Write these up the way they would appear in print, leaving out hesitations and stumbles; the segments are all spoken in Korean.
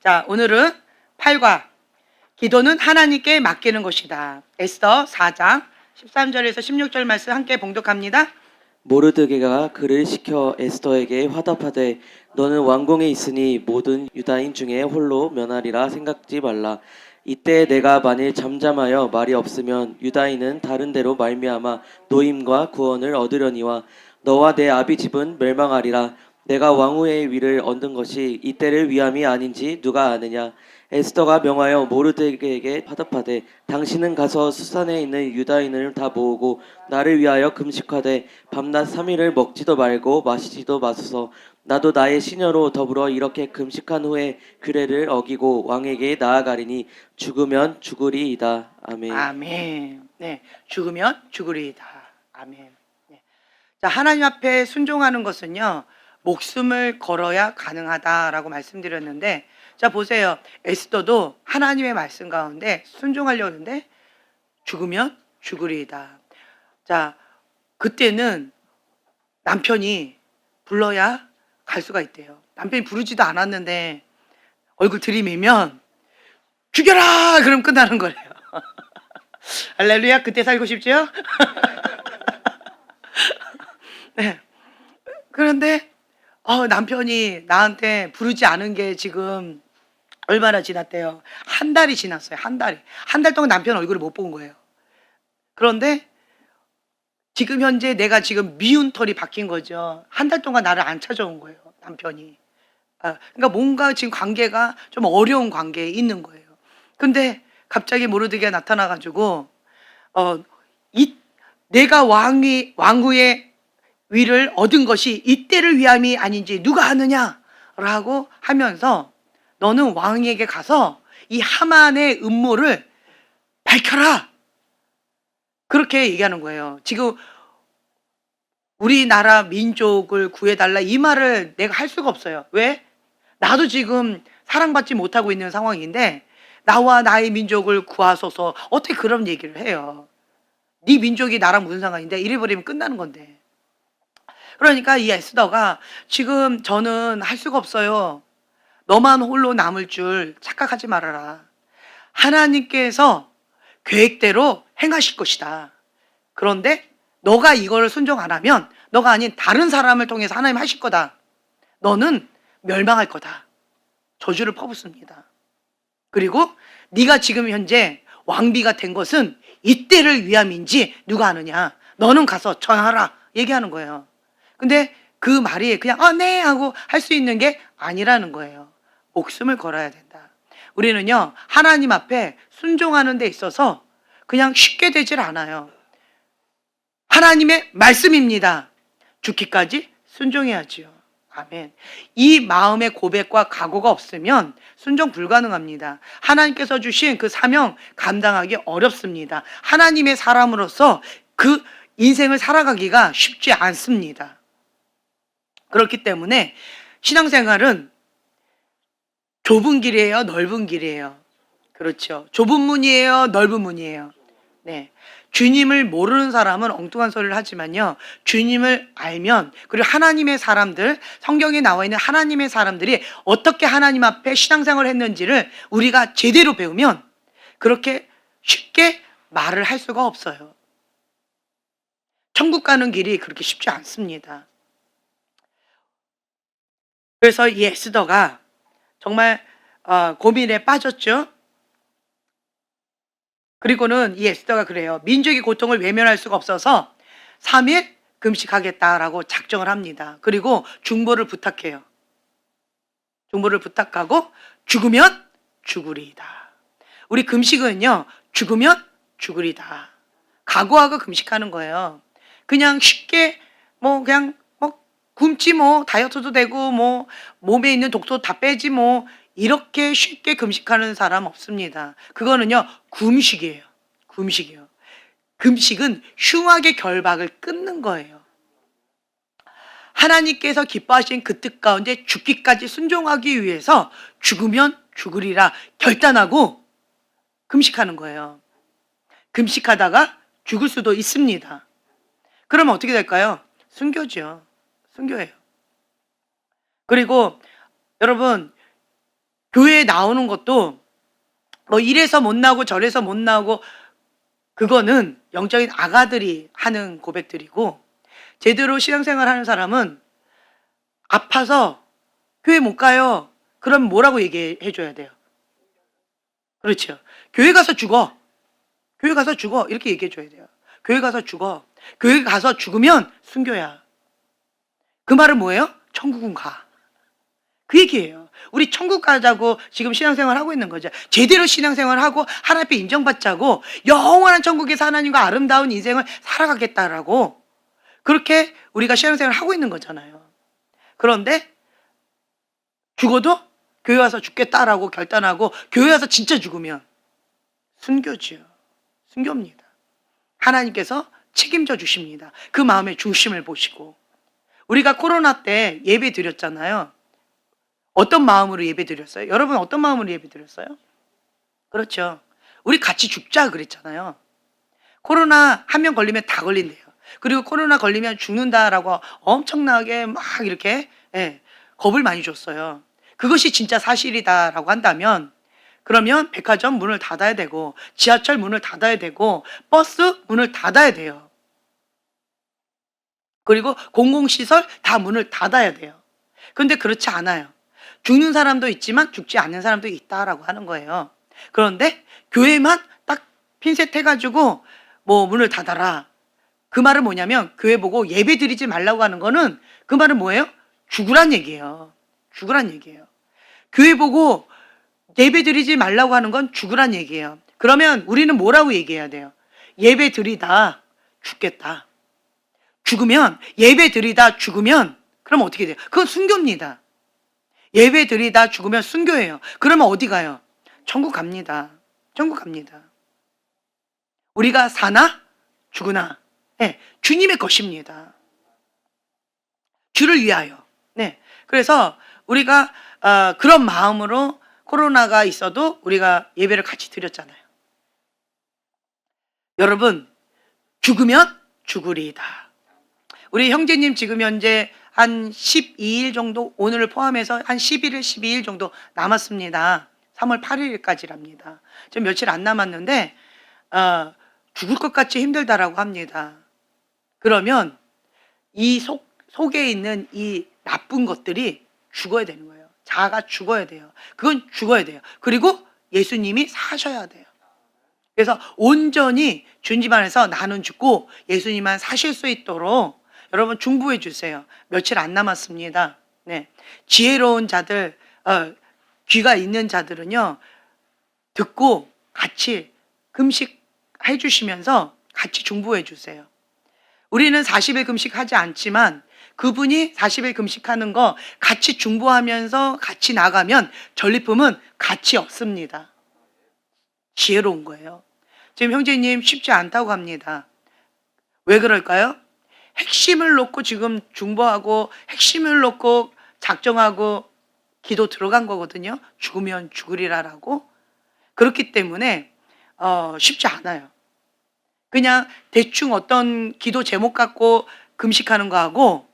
자, 오늘은 8과 기도는 하나님께 맡기는 것이다. 에스더 4장 13절에서 16절 말씀 함께 봉독합니다. 모르드게가 그를 시켜 에스더에게 화답하되 너는 왕궁에 있으니 모든 유다인 중에 홀로 면하리라 생각지 말라. 이때 내가 만일 잠잠하여 말이 없으면 유다인은 다른 데로 말미암아 노임과 구원을 얻으려니와 너와 내 아비 집은 멸망하리라. 내가 왕후의 위를 얻은 것이 이때를 위함이 아닌지 누가 아느냐. 에스더가 명하여 모르드게에게 화답하되 당신은 가서 수산에 있는 유다인을 다 모으고 나를 위하여 금식하되 밤낮 3일을 먹지도 말고 마시지도 마소서. 나도 나의 시녀로 더불어 이렇게 금식한 후에 규례를 어기고 왕에게 나아가리니 죽으면 죽으리이다. 아멘. 아멘. 네, 죽으면 죽으리이다. 아멘. 네. 자, 하나님 앞에 순종하는 것은요, 목숨을 걸어야 가능하다라고 말씀드렸는데, 자, 보세요. 에스더도 하나님의 말씀 가운데 순종하려고 하는데 죽으면 죽으리이다. 자, 그때는 남편이 불러야 갈 수가 있대요. 남편이 부르지도 않았는데 얼굴 들이밀면 죽여라! 그럼 끝나는 거예요. 할렐루야. 그때 살고 싶죠? 네. 그런데 남편이 나한테 부르지 않은 게 지금 얼마나 지났대요? 한 달이 지났어요. 한 달이. 한 달 동안 남편 얼굴을 못 본 거예요. 그런데 지금 현재 내가 지금 미운 털이 바뀐 거죠. 한 달 동안 나를 안 찾아온 거예요, 남편이. 그러니까 뭔가 지금 관계가 좀 어려운 관계에 있는 거예요. 근데 갑자기 모르드게가 나타나가지고 내가 왕후의 위를 얻은 것이 이때를 위함이 아닌지 누가 아느냐라고 하면서 너는 왕에게 가서 이 하만의 음모를 밝혀라. 그렇게 얘기하는 거예요. 지금 우리나라 민족을 구해달라 이 말을 내가 할 수가 없어요. 왜? 나도 지금 사랑받지 못하고 있는 상황인데 나와 나의 민족을 구하소서. 어떻게 그런 얘기를 해요? 네 민족이 나랑 무슨 상관인데 이래버리면 끝나는 건데. 그러니까 이 에스더가 지금 저는 할 수가 없어요. 너만 홀로 남을 줄 착각하지 말아라. 하나님께서 계획대로 행하실 것이다. 그런데 너가 이걸 순종 안 하면 너가 아닌 다른 사람을 통해서 하나님 하실 거다. 너는 멸망할 거다. 저주를 퍼붓습니다. 그리고 네가 지금 현재 왕비가 된 것은 이때를 위함인지 누가 아느냐. 너는 가서 전하라. 얘기하는 거예요. 근데 그 말이 그냥 네 하고 할 수 있는 게 아니라는 거예요. 목숨을 걸어야 된다. 우리는요, 하나님 앞에 순종하는 데 있어서 그냥 쉽게 되질 않아요. 하나님의 말씀입니다. 죽기까지 순종해야지요. 아멘. 이 마음의 고백과 각오가 없으면 순종 불가능합니다. 하나님께서 주신 그 사명 감당하기 어렵습니다. 하나님의 사람으로서 그 인생을 살아가기가 쉽지 않습니다. 그렇기 때문에 신앙생활은 좁은 길이에요, 넓은 길이에요. 그렇죠. 좁은 문이에요, 넓은 문이에요. 네. 주님을 모르는 사람은 엉뚱한 소리를 하지만요, 주님을 알면, 그리고 하나님의 사람들, 성경에 나와 있는 하나님의 사람들이 어떻게 하나님 앞에 신앙생활을 했는지를 우리가 제대로 배우면 그렇게 쉽게 말을 할 수가 없어요. 천국 가는 길이 그렇게 쉽지 않습니다. 그래서 이 에스더가 정말 고민에 빠졌죠. 그리고는 이 에스더가 그래요. 민족의 고통을 외면할 수가 없어서 3일 금식하겠다라고 작정을 합니다. 그리고 중보를 부탁해요. 중보를 부탁하고 죽으면 죽으리이다. 우리 금식은요, 죽으면 죽으리다. 각오하고 금식하는 거예요. 그냥 쉽게 그냥 굶지 다이어트도 되고 몸에 있는 독소 다 빼지 이렇게 쉽게 금식하는 사람 없습니다. 그거는요, 금식이에요. 금식이요. 금식은 흉악의 결박을 끊는 거예요. 하나님께서 기뻐하신 그 뜻 가운데 죽기까지 순종하기 위해서 죽으면 죽으리라 결단하고 금식하는 거예요. 금식하다가 죽을 수도 있습니다. 그러면 어떻게 될까요? 순교죠. 순교예요. 그리고 여러분, 교회에 나오는 것도 뭐 이래서 못 나오고 저래서 못 나오고 그거는 영적인 아가들이 하는 고백들이고, 제대로 신앙생활 하는 사람은 아파서 교회 못 가요. 그럼 뭐라고 얘기해 줘야 돼요? 그렇죠. 교회 가서 죽어. 교회 가서 죽어. 이렇게 얘기해 줘야 돼요. 교회 가서 죽어. 교회 가서 죽으면 순교야. 그 말은 뭐예요? 천국은 가. 그 얘기예요. 우리 천국 가자고 지금 신앙생활 하고 있는 거죠. 제대로 신앙생활 하고 하나님 앞에 인정받자고 영원한 천국에서 하나님과 아름다운 인생을 살아가겠다라고 그렇게 우리가 신앙생활 하고 있는 거잖아요. 그런데 죽어도 교회 와서 죽겠다라고 결단하고 교회 와서 진짜 죽으면 순교지요. 순교입니다. 하나님께서 책임져 주십니다. 그 마음의 중심을 보시고. 우리가 코로나 때 예배 드렸잖아요. 어떤 마음으로 예배 드렸어요? 여러분 어떤 마음으로 예배 드렸어요? 그렇죠. 우리 같이 죽자 그랬잖아요. 코로나 한 명 걸리면 다 걸린대요. 그리고 코로나 걸리면 죽는다라고 엄청나게 막 이렇게 겁을 많이 줬어요. 그것이 진짜 사실이다라고 한다면 그러면 백화점 문을 닫아야 되고 지하철 문을 닫아야 되고 버스 문을 닫아야 돼요. 그리고 공공시설 다 문을 닫아야 돼요. 그런데 그렇지 않아요. 죽는 사람도 있지만 죽지 않는 사람도 있다라고 하는 거예요. 그런데 교회만 딱 핀셋 해가지고 뭐 문을 닫아라. 그 말은 뭐냐면 교회 보고 예배 드리지 말라고 하는 거는 그 말은 뭐예요? 죽으란 얘기예요. 죽으란 얘기예요. 교회 보고 예배 드리지 말라고 하는 건 죽으란 얘기예요. 그러면 우리는 뭐라고 얘기해야 돼요? 예배 드리다 죽겠다. 죽으면 예배 드리다 죽으면 그럼 어떻게 돼요? 그건 순교입니다. 예배 드리다 죽으면 순교예요. 그러면 어디 가요? 천국 갑니다. 천국 갑니다. 우리가 사나 죽으나 주님의 것입니다. 주를 위하여. 그래서 우리가 그런 마음으로 코로나가 있어도 우리가 예배를 같이 드렸잖아요. 여러분 죽으면 죽으리이다. 우리 형제님 지금 현재 한 12일 정도, 오늘을 포함해서 한 11일, 12일 정도 남았습니다. 3월 8일까지랍니다. 지금 며칠 안 남았는데 죽을 것 같이 힘들다라고 합니다. 그러면 이 속에 있는 이 나쁜 것들이 죽어야 되는 거예요. 자아가 죽어야 돼요. 그건 죽어야 돼요. 그리고 예수님이 사셔야 돼요. 그래서 온전히 주님 안에서 나는 죽고 예수님만 사실 수 있도록 여러분 중보해 주세요. 며칠 안 남았습니다. 지혜로운 자들, 귀가 있는 자들은요, 듣고 같이 금식해 주시면서 같이 중보해 주세요. 우리는 40일 금식하지 않지만 그분이 40일 금식하는 거 같이 중보하면서 같이 나가면 전리품은 같이 없습니다. 지혜로운 거예요. 지금 형제님 쉽지 않다고 합니다. 왜 그럴까요? 핵심을 놓고 지금 중보하고 핵심을 놓고 작정하고 기도 들어간 거거든요. 죽으면 죽으리라라고. 그렇기 때문에 쉽지 않아요. 그냥 대충 어떤 기도 제목 갖고 금식하는 거하고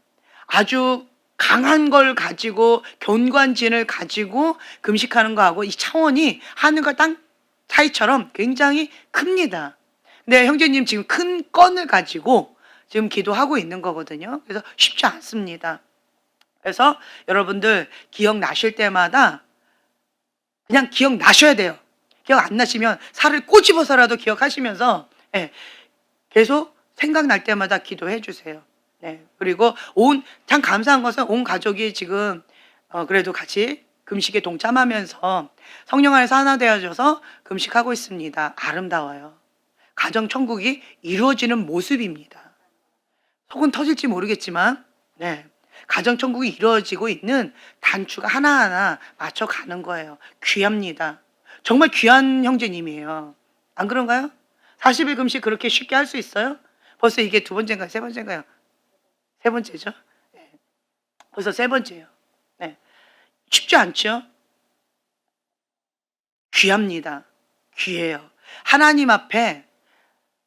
아주 강한 걸 가지고 견관진을 가지고 금식하는 거하고 이 차원이 하늘과 땅 차이처럼 굉장히 큽니다. 근데 형제님 지금 큰 건을 가지고 지금 기도하고 있는 거거든요. 그래서 쉽지 않습니다. 그래서 여러분들 기억나실 때마다 그냥 기억나셔야 돼요. 기억 안 나시면 살을 꼬집어서라도 기억하시면서 계속 생각날 때마다 기도해 주세요. 그리고 참 감사한 것은 온 가족이 지금 그래도 같이 금식에 동참하면서 성령 안에서 하나 되어져서 금식하고 있습니다. 아름다워요. 가정 천국이 이루어지는 모습입니다. 속은 터질지 모르겠지만 가정 천국이 이루어지고 있는 단추가 하나하나 맞춰가는 거예요. 귀합니다. 정말 귀한 형제님이에요. 안 그런가요? 40일 금식 그렇게 쉽게 할 수 있어요? 벌써 이게 두 번째인가요? 세 번째인가요? 세 번째죠. 벌써 세 번째예요. 쉽지 않죠? 귀합니다. 귀해요. 하나님 앞에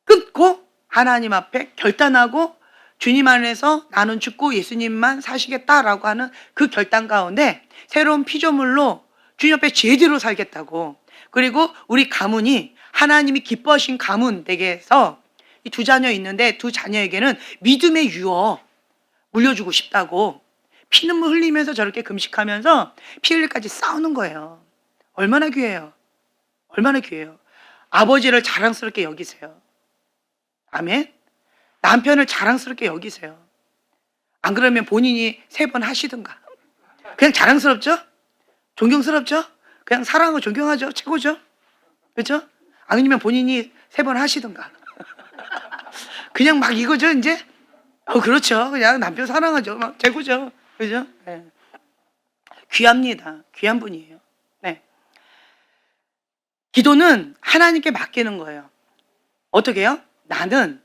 끊고 하나님 앞에 결단하고 주님 안에서 나는 죽고 예수님만 사시겠다라고 하는 그 결단 가운데 새로운 피조물로 주님 앞에 제대로 살겠다고. 그리고 우리 가문이 하나님이 기뻐하신 가문 되게 해서 이 두 자녀 있는데 두 자녀에게는 믿음의 유어 물려주고 싶다고 피눈물 흘리면서 저렇게 금식하면서 피 흘릴까지 싸우는 거예요. 얼마나 귀해요. 얼마나 귀해요. 아버지를 자랑스럽게 여기세요. 아멘. 남편을 자랑스럽게 여기세요. 안 그러면 본인이 3번 하시든가. 그냥 자랑스럽죠? 존경스럽죠? 그냥 사랑하고 존경하죠. 최고죠? 그렇죠? 아니면 본인이 3번 하시든가. 그냥 막 이거죠, 이제? 그렇죠. 그냥 남편 사랑하죠. 막 최고죠. 그죠? 네. 귀합니다. 귀한 분이에요. 네. 기도는 하나님께 맡기는 거예요. 어떻게 해요? 나는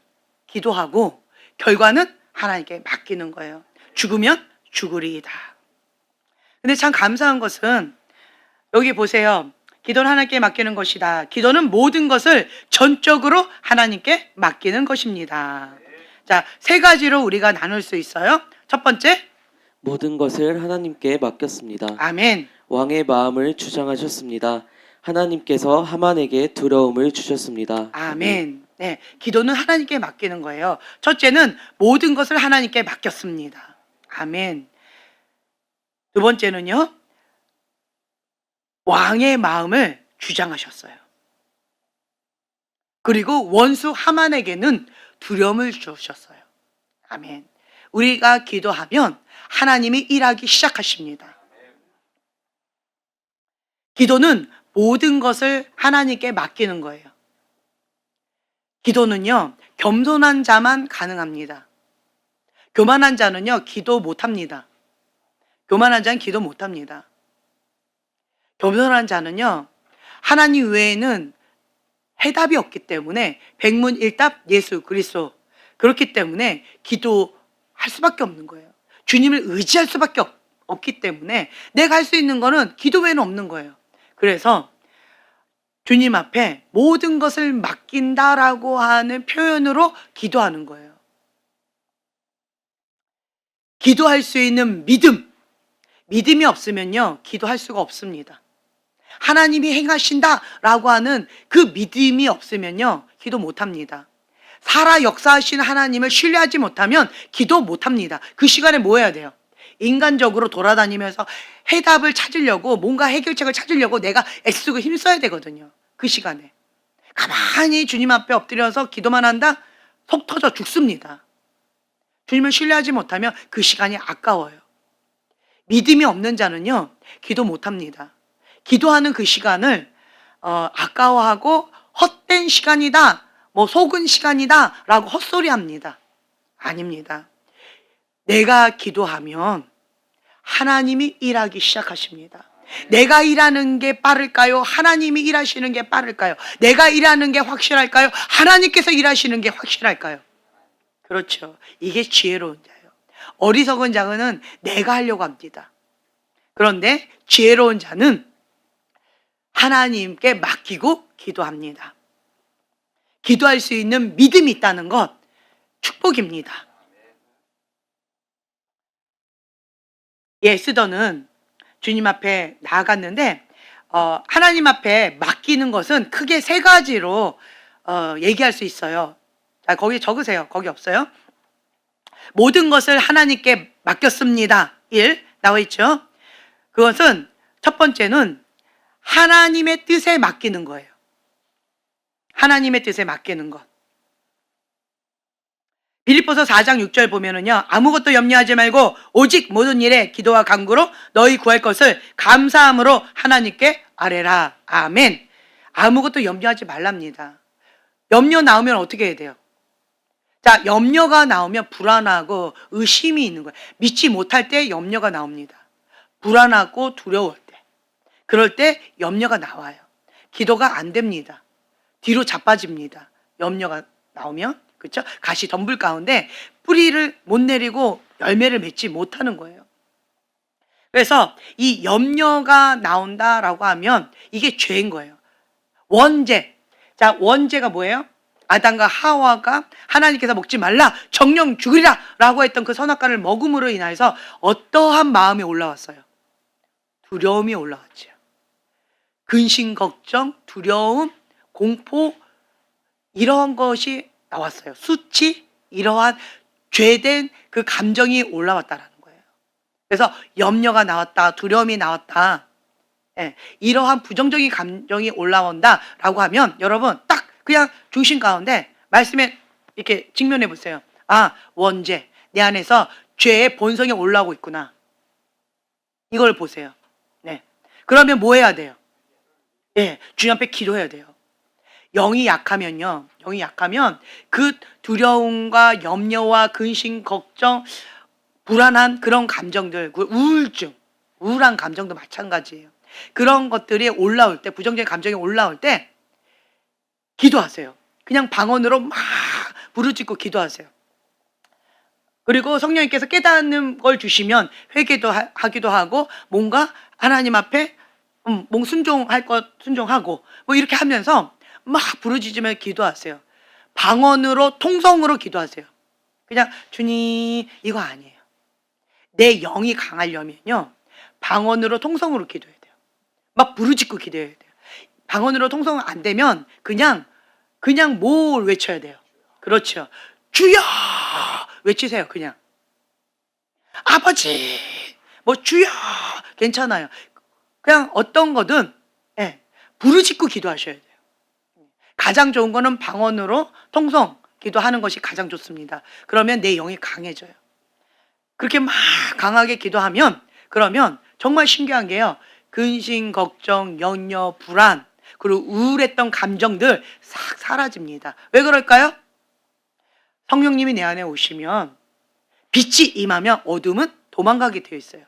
기도하고 결과는 하나님께 맡기는 거예요. 죽으면 죽으리이다. 근데 참 감사한 것은 여기 보세요. 기도는 하나님께 맡기는 것이다. 기도는 모든 것을 전적으로 하나님께 맡기는 것입니다. 자, 3가지로 우리가 나눌 수 있어요. 첫 번째, 모든 것을 하나님께 맡겼습니다. 아멘. 왕의 마음을 주장하셨습니다. 하나님께서 하만에게 두려움을 주셨습니다. 아멘. 네, 기도는 하나님께 맡기는 거예요. 첫째는 모든 것을 하나님께 맡겼습니다. 아멘. 두 번째는요, 왕의 마음을 주장하셨어요. 그리고 원수 하만에게는 두려움을 주셨어요. 아멘. 우리가 기도하면 하나님이 일하기 시작하십니다. 기도는 모든 것을 하나님께 맡기는 거예요. 기도는요, 겸손한 자만 가능합니다. 교만한 자는요, 기도 못합니다. 교만한 자는 기도 못합니다. 겸손한 자는요, 하나님 외에는 해답이 없기 때문에 백문일답 예수 그리스도. 그렇기 때문에 기도할 수밖에 없는 거예요. 주님을 의지할 수밖에 없기 때문에 내가 할 수 있는 거는 기도 외에는 없는 거예요. 그래서 주님 앞에 모든 것을 맡긴다라고 하는 표현으로 기도하는 거예요. 기도할 수 있는 믿음. 믿음이 없으면요, 기도할 수가 없습니다. 하나님이 행하신다라고 하는 그 믿음이 없으면요, 기도 못합니다. 살아 역사하신 하나님을 신뢰하지 못하면 기도 못합니다. 그 시간에 뭐 해야 돼요? 인간적으로 돌아다니면서 해답을 찾으려고, 뭔가 해결책을 찾으려고 내가 애쓰고 힘써야 되거든요. 그 시간에 가만히 주님 앞에 엎드려서 기도만 한다? 속 터져 죽습니다. 주님을 신뢰하지 못하면 그 시간이 아까워요. 믿음이 없는 자는요, 기도 못합니다. 기도하는 그 시간을 아까워하고 헛된 시간이다, 뭐 속은 시간이다 라고 헛소리합니다. 아닙니다. 내가 기도하면 하나님이 일하기 시작하십니다. 내가 일하는 게 빠를까요? 하나님이 일하시는 게 빠를까요? 내가 일하는 게 확실할까요? 하나님께서 일하시는 게 확실할까요? 그렇죠. 이게 지혜로운 자예요. 어리석은 자는 내가 하려고 합니다. 그런데 지혜로운 자는 하나님께 맡기고 기도합니다. 기도할 수 있는 믿음이 있다는 것 축복입니다. 에스더는 주님 앞에 나아갔는데 하나님 앞에 맡기는 것은 크게 3가지로 얘기할 수 있어요. 자, 거기 적으세요. 거기 없어요. 모든 것을 하나님께 맡겼습니다. 1 나와 있죠. 그것은 첫 번째는 하나님의 뜻에 맡기는 거예요. 하나님의 뜻에 맡기는 것. 빌립보서 4장 6절 보면은요, 아무것도 염려하지 말고 오직 모든 일에 기도와 간구로 너희 구할 것을 감사함으로 하나님께 아뢰라. 아멘. 아무것도 염려하지 말랍니다. 염려 나오면 어떻게 해야 돼요? 자, 염려가 나오면 불안하고 의심이 있는 거예요. 믿지 못할 때 염려가 나옵니다. 불안하고 두려울 때. 그럴 때 염려가 나와요. 기도가 안 됩니다. 뒤로 자빠집니다. 염려가 나오면. 그렇죠? 가시 덤불 가운데 뿌리를 못 내리고 열매를 맺지 못하는 거예요. 그래서 이 염려가 나온다라고 하면 이게 죄인 거예요. 원죄. 자, 원죄가 뭐예요? 아담과 하와가 하나님께서 먹지 말라, 정령 죽으리라 라고 했던 그 선악과를 먹음으로 인해서 어떠한 마음이 올라왔어요? 두려움이 올라왔죠. 근심, 걱정, 두려움, 공포 이러한 것이 나왔어요. 수치, 이러한 죄된 그 감정이 올라왔다라는 거예요. 그래서 염려가 나왔다, 두려움이 나왔다. 예, 이러한 부정적인 감정이 올라온다라고 하면 여러분 딱 그냥 중심 가운데 말씀에 이렇게 직면해 보세요. 아, 원죄, 내 안에서 죄의 본성이 올라오고 있구나. 이걸 보세요. 네. 그러면 뭐 해야 돼요? 예, 주님 앞에 기도해야 돼요. 영이 약하면요. 영이 약하면 그 두려움과 염려와 근심, 걱정, 불안한 그런 감정들, 그 우울증, 우울한 감정도 마찬가지예요. 그런 것들이 올라올 때, 부정적인 감정이 올라올 때 기도하세요. 그냥 방언으로 막 부르짖고 기도하세요. 그리고 성령님께서 깨닫는 걸 주시면 회개도 하기도 하고 뭔가 하나님 앞에 뭔 순종할 것 순종하고 뭐 이렇게 하면서 막 부르짖으며 기도하세요. 방언으로 통성으로 기도하세요. 그냥 주님 이거 아니에요. 내 영이 강하려면요. 방언으로 통성으로 기도해야 돼요. 막 부르짖고 기도해야 돼요. 방언으로 통성 안 되면 그냥 뭘 외쳐야 돼요. 그렇죠. 주여 외치세요. 그냥 아버지 뭐 주여 괜찮아요. 그냥 어떤 거든 예, 부르짖고 기도하셔야 돼요. 가장 좋은 거는 방언으로 통성 기도하는 것이 가장 좋습니다. 그러면 내 영이 강해져요. 그렇게 막 강하게 기도하면 그러면 정말 신기한 게요. 근심, 걱정, 염려, 불안 그리고 우울했던 감정들 싹 사라집니다. 왜 그럴까요? 성령님이 내 안에 오시면 빛이 임하면 어둠은 도망가게 되어 있어요.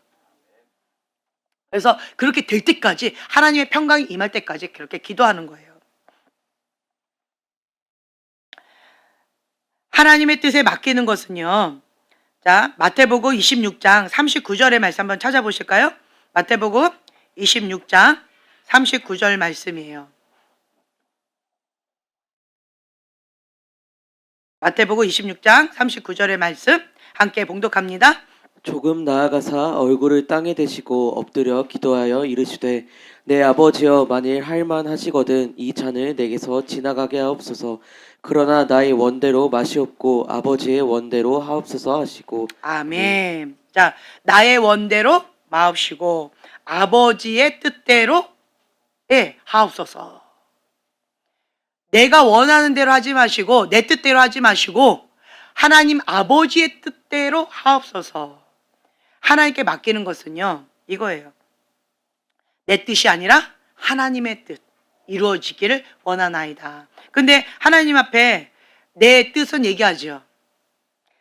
그래서 그렇게 될 때까지 하나님의 평강이 임할 때까지 그렇게 기도하는 거예요. 하나님의 뜻에 맡기는 것은요. 자, 마태복음 26장 39절의 말씀 한번 찾아보실까요? 마태복음 26장 39절 말씀이에요. 마태복음 26장 39절의 말씀 함께 봉독합니다. 조금 나아가사 얼굴을 땅에 대시고 엎드려 기도하여 이르시되 내 아버지여 만일 할만하시거든 이 잔을 내게서 지나가게 하옵소서. 그러나 나의 원대로 마시옵고 아버지의 원대로 하옵소서 하시고. 아멘. 자, 나의 원대로 마옵시고 아버지의 뜻대로 하옵소서. 내가 원하는 대로 하지 마시고 내 뜻대로 하지 마시고 하나님 아버지의 뜻대로 하옵소서. 하나님께 맡기는 것은요 이거예요. 내 뜻이 아니라 하나님의 뜻 이루어지기를 원하나이다. 근데 하나님 앞에 내 뜻은 얘기하죠.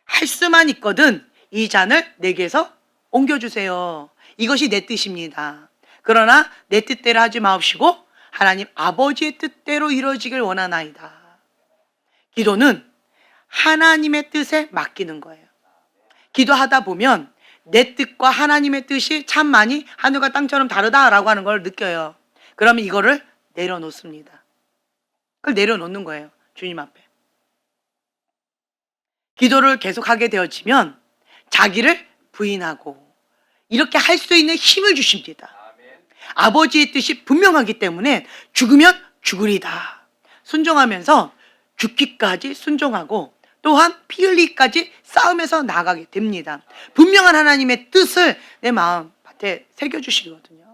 할 수만 있거든 이 잔을 내게서 옮겨주세요. 이것이 내 뜻입니다. 그러나 내 뜻대로 하지 마옵시고 하나님 아버지의 뜻대로 이루어지길 원하나이다. 기도는 하나님의 뜻에 맡기는 거예요. 기도하다 보면 내 뜻과 하나님의 뜻이 참 많이 하늘과 땅처럼 다르다라고 하는 걸 느껴요. 그러면 이거를 내려놓습니다. 그걸 내려놓는 거예요. 주님 앞에. 기도를 계속하게 되어지면 자기를 부인하고 이렇게 할 수 있는 힘을 주십니다. 아버지의 뜻이 분명하기 때문에 죽으면 죽으리다. 순종하면서 죽기까지 순종하고 또한 피 흘리기까지 싸움에서 나가게 됩니다. 분명한 하나님의 뜻을 내 마음밭에 새겨주시거든요.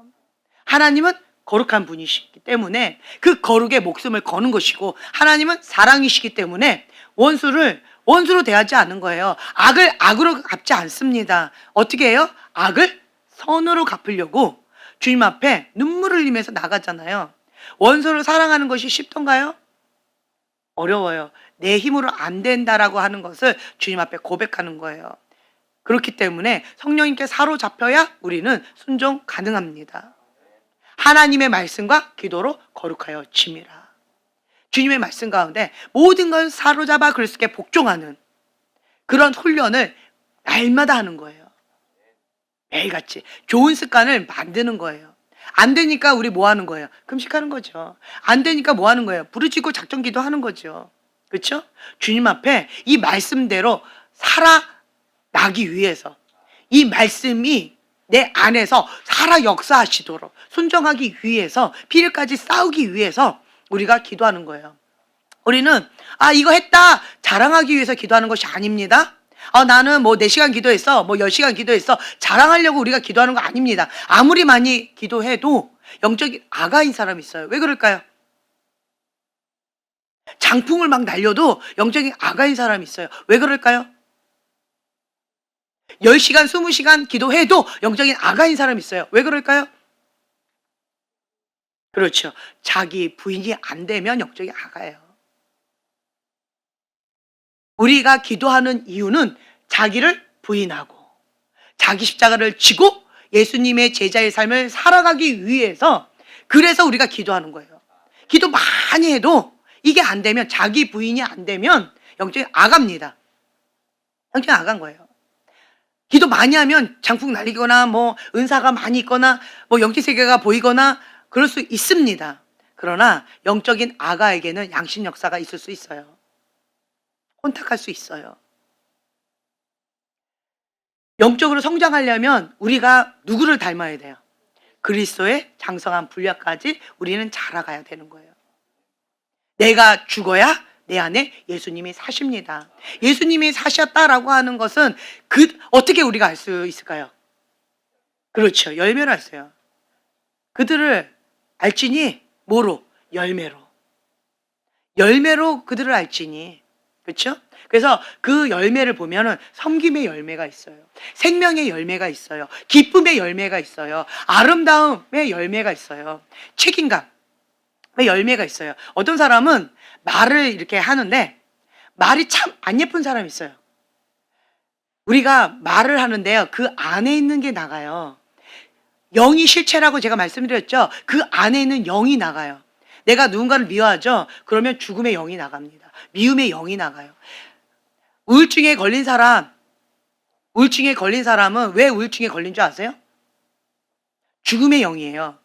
하나님은 거룩한 분이시기 때문에 그 거룩에 목숨을 거는 것이고 하나님은 사랑이시기 때문에 원수로 대하지 않는 거예요. 악을 악으로 갚지 않습니다. 어떻게 해요? 악을 선으로 갚으려고 주님 앞에 눈물을 흘리면서 나가잖아요. 원수를 사랑하는 것이 쉽던가요? 어려워요. 내 힘으로 안 된다라고 하는 것을 주님 앞에 고백하는 거예요. 그렇기 때문에 성령님께 사로잡혀야 우리는 순종 가능합니다. 하나님의 말씀과 기도로 거룩하여 짐이라. 주님의 말씀 가운데 모든 걸 사로잡아 그리스도께 복종하는 그런 훈련을 날마다 하는 거예요. 매일같이 좋은 습관을 만드는 거예요. 안 되니까 우리 뭐 하는 거예요? 금식하는 거죠. 안 되니까 뭐 하는 거예요? 부르짖고 작정기도 하는 거죠. 그렇죠? 주님 앞에 이 말씀대로 살아나기 위해서 이 말씀이 내 안에서 살아 역사하시도록 순종하기 위해서, 필요까지 싸우기 위해서 우리가 기도하는 거예요. 우리는 이거 했다 자랑하기 위해서 기도하는 것이 아닙니다. 나는 뭐 4시간 기도했어, 뭐 10시간 기도했어, 자랑하려고 우리가 기도하는 거 아닙니다. 아무리 많이 기도해도 영적인 아가인 사람이 있어요. 왜 그럴까요? 장풍을 막 날려도 영적인 아가인 사람이 있어요. 왜 그럴까요? 10시간 20시간 기도해도 영적인 아가인 사람이 있어요. 왜 그럴까요? 그렇죠. 자기 부인이 안 되면 영적인 아가예요. 우리가 기도하는 이유는 자기를 부인하고 자기 십자가를 지고 예수님의 제자의 삶을 살아가기 위해서, 그래서 우리가 기도하는 거예요. 기도 많이 해도 이게 안 되면, 자기 부인이 안 되면 영적인 아가입니다. 영적인 아가인 거예요. 기도 많이 하면 장풍 날리거나 뭐 은사가 많이 있거나 뭐 영적 세계가 보이거나 그럴 수 있습니다. 그러나 영적인 아가에게는 양심 역사가 있을 수 있어요. 혼탁할 수 있어요. 영적으로 성장하려면 우리가 누구를 닮아야 돼요? 그리스도의 장성한 분량까지 우리는 자라가야 되는 거예요. 내가 죽어야 내 안에 예수님이 사십니다. 예수님이 사셨다라고 하는 것은 어떻게 우리가 알 수 있을까요? 그렇죠. 열매로 알았어요. 그들을 알지니 뭐로? 열매로. 열매로 그들을 알지니. 그렇죠? 그래서 그 열매를 보면은 섬김의 열매가 있어요. 생명의 열매가 있어요. 기쁨의 열매가 있어요. 아름다움의 열매가 있어요. 책임감의 열매가 있어요. 어떤 사람은 말을 이렇게 하는데 말이 참 안 예쁜 사람이 있어요. 우리가 말을 하는데요, 그 안에 있는 게 나가요. 영이 실체라고 제가 말씀드렸죠. 그 안에 있는 영이 나가요. 내가 누군가를 미워하죠. 그러면 죽음의 영이 나갑니다. 미움의 영이 나가요. 우울증에 걸린 사람은 왜 우울증에 걸린 줄 아세요? 죽음의 영이에요.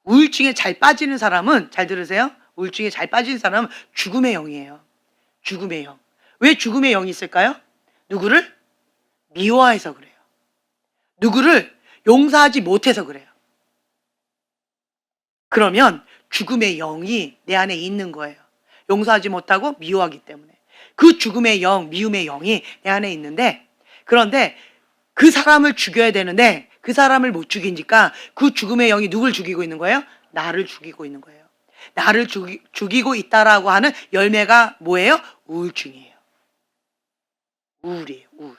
우울증에 잘 빠지는 사람은, 잘 들으세요? 우울증에 잘 빠지는 사람은 죽음의 영이에요. 죽음의 영. 왜 죽음의 영이 있을까요? 누구를 미워해서 그래요. 누구를 용서하지 못해서 그래요. 그러면 죽음의 영이 내 안에 있는 거예요. 용서하지 못하고 미워하기 때문에. 그 죽음의 영, 미움의 영이 내 안에 있는데, 그런데 그 사람을 죽여야 되는데 그 사람을 못 죽이니까 그 죽음의 영이 누굴 죽이고 있는 거예요? 나를 죽이고 있는 거예요. 나를 죽이고 있다라고 하는 열매가 뭐예요? 우울증이에요. 우울이에요. 우울.